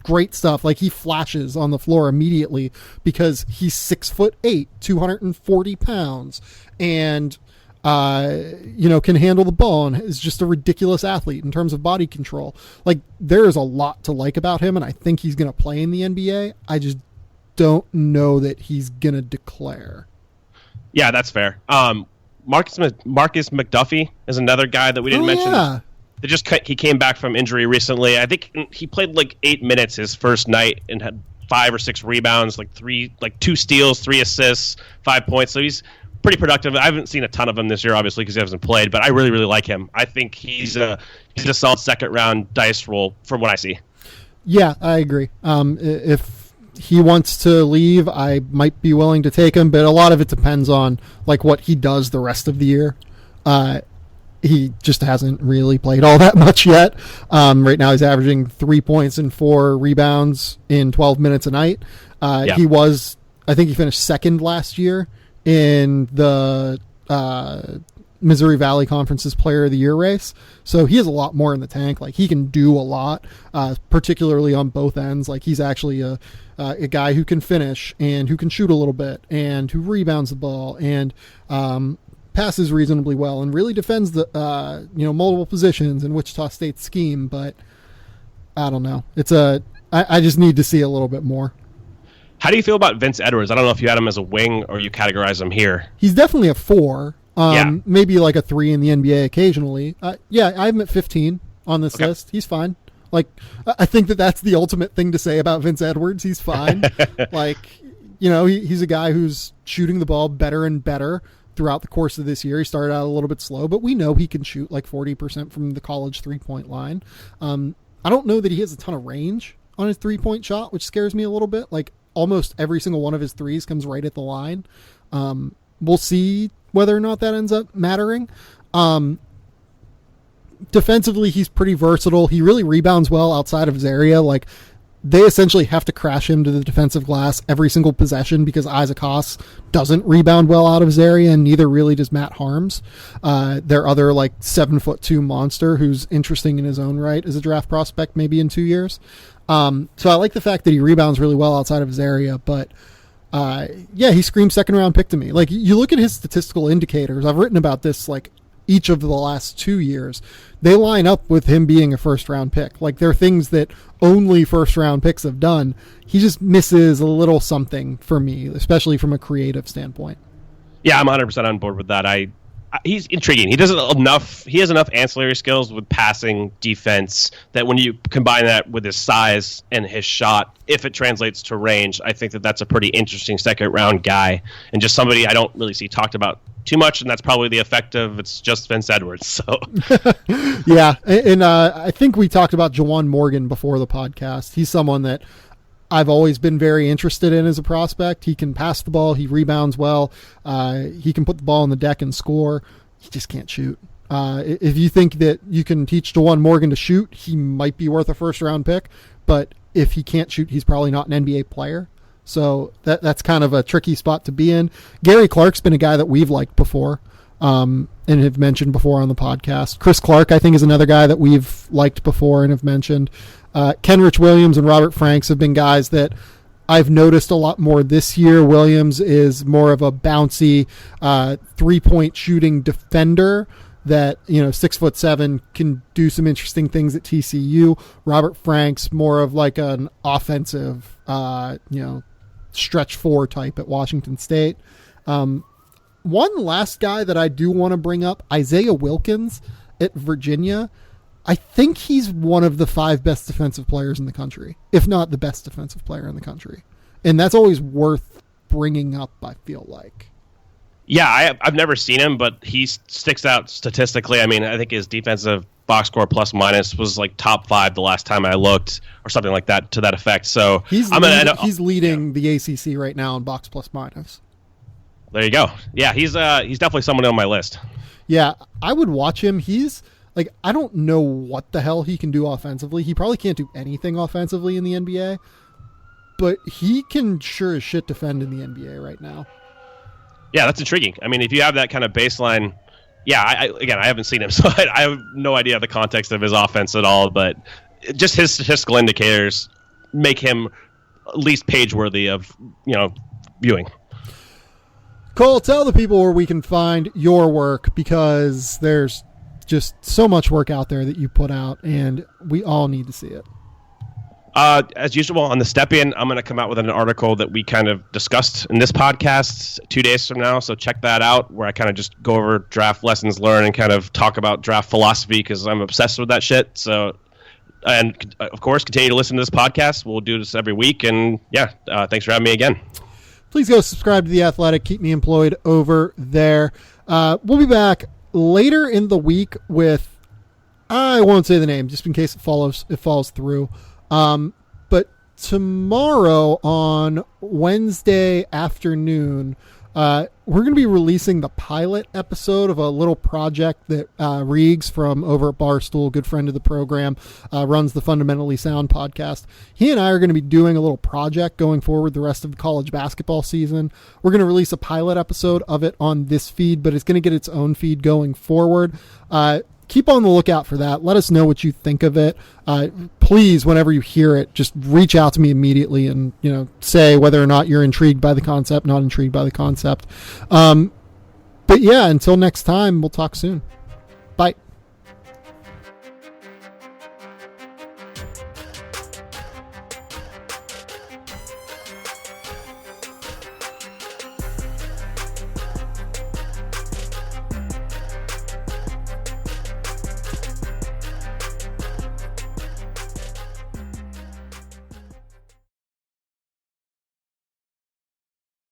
great stuff. Like, he flashes on the floor immediately because he's 6'8", 240 pounds, and can handle the ball and is just a ridiculous athlete in terms of body control. Like, there is a lot to like about him, and I think he's going to play in the NBA. I just don't know that he's going to declare. Yeah, that's fair. Marcus McDuffie is another guy that we didn't mention. Yeah. He came back from injury recently. I think he played like 8 minutes his first night and had 5 or 6 rebounds, 2 steals, 3 assists, 5 points. So he's pretty productive. I haven't seen a ton of him this year, obviously, because he hasn't played, but I really, really like him. I think he's a solid second-round dice roll from what I see. Yeah, I agree. If he wants to leave, I might be willing to take him, but a lot of it depends on like what he does the rest of the year. He just hasn't really played all that much yet. Right now he's averaging 3 points and 4 rebounds in 12 minutes a night. I think he finished second last year in the Missouri Valley Conference's Player of the Year race. So he has a lot more in the tank. Like, he can do a lot, particularly on both ends. Like, he's actually a guy who can finish and who can shoot a little bit and who rebounds the ball and passes reasonably well and really defends the multiple positions in Wichita State's scheme. But I don't know. I just need to see a little bit more. How do you feel about Vince Edwards? I don't know if you had him as a wing or you categorize him here. He's definitely a 4. Maybe like a 3 in the NBA occasionally. I have him at 15 on this list. He's fine. Like, I think that's the ultimate thing to say about Vince Edwards. He's fine. He's a guy who's shooting the ball better and better throughout the course of this year. He started out a little bit slow, but we know he can shoot like 40% from the college 3-point line. I don't know that he has a ton of range on his 3-point shot, which scares me a little bit. Like, almost every single one of his threes comes right at the line. We'll see whether or not that ends up mattering. Defensively, he's pretty versatile. He really rebounds well outside of his area. Like, they essentially have to crash him to the defensive glass every single possession because Isaac Haas doesn't rebound well out of his area, and neither really does Matt Harms. Their other 7'2" monster who's interesting in his own right as a draft prospect, maybe in 2 years. So I like the fact that he rebounds really well outside of his area, but he screams second round pick to me. Like, you look at his statistical indicators. I've written about this each of the last 2 years. They line up with him being a first round pick. Like, they're things that only first round picks have done. He just misses a little something for me, especially from a creative standpoint. Yeah, I'm 100% on board with that. He's intriguing. He has enough ancillary skills with passing, defense, that when you combine that with his size and his shot, if it translates to range, I think that's a pretty interesting second round guy, and just somebody I don't really see talked about too much, and that's probably the effect of it's just Vince Edwards. So yeah, and I think we talked about Juwan Morgan before the podcast. He's someone that I've always been very interested in as a prospect. He can pass the ball. He rebounds well. He can put the ball on the deck and score. He just can't shoot. If you think that you can teach Juwan Morgan to shoot, he might be worth a first-round pick. But if he can't shoot, he's probably not an NBA player. So that's kind of a tricky spot to be in. Gary Clark's been a guy that we've liked before and have mentioned before on the podcast. Chris Clark, I think, is another guy that we've liked before and have mentioned. Kenrich Williams and Robert Franks have been guys that I've noticed a lot more this year. Williams is more of a bouncy 3-point shooting defender that, 6'7", can do some interesting things at TCU. Robert Franks, more of like an offensive, stretch 4 type at Washington State. One last guy that I do want to bring up, Isaiah Wilkins at Virginia. I think he's one of the 5 best defensive players in the country, if not the best defensive player in the country. And that's always worth bringing up, I feel like. Yeah, I've never seen him, but he sticks out statistically. I mean, I think his defensive box score plus minus was like top 5 the last time I looked, or something like that to that effect. So he's leading the ACC right now in box plus minus. There you go. Yeah, he's definitely someone on my list. Yeah, I would watch him. He's like, I don't know what the hell he can do offensively. He probably can't do anything offensively in the NBA, but he can sure as shit defend in the NBA right now. Yeah, that's intriguing. I mean, if you have that kind of baseline, yeah, I haven't seen him, so I have no idea the context of his offense at all, but just his statistical indicators make him at least page-worthy of, viewing. Cole, tell the people where we can find your work, because there's just so much work out there that you put out, and we all need to see it. As usual, on the Step In, I'm going to come out with an article that we kind of discussed in this podcast 2 days from now, so check that out, where I kind of just go over draft lessons learned and kind of talk about draft philosophy, because I'm obsessed with that shit. So, and of course, continue to listen to this podcast. We'll do this every week, and thanks for having me again. Please go subscribe to The Athletic. Keep me employed over there. We'll be back later in the week with, I won't say the name just in case it falls through. But tomorrow on Wednesday afternoon, we're going to be releasing the pilot episode of a little project that Reegs from over at Barstool, good friend of the program, runs the Fundamentally Sound podcast. He and I are going to be doing a little project going forward the rest of the college basketball season. We're going to release a pilot episode of it on this feed, but it's going to get its own feed going forward. Keep on the lookout for that. Let us know what you think of it. Please, whenever you hear it, just reach out to me immediately and, say whether or not you're intrigued by the concept, not intrigued by the concept. But yeah, until next time, we'll talk soon. Bye.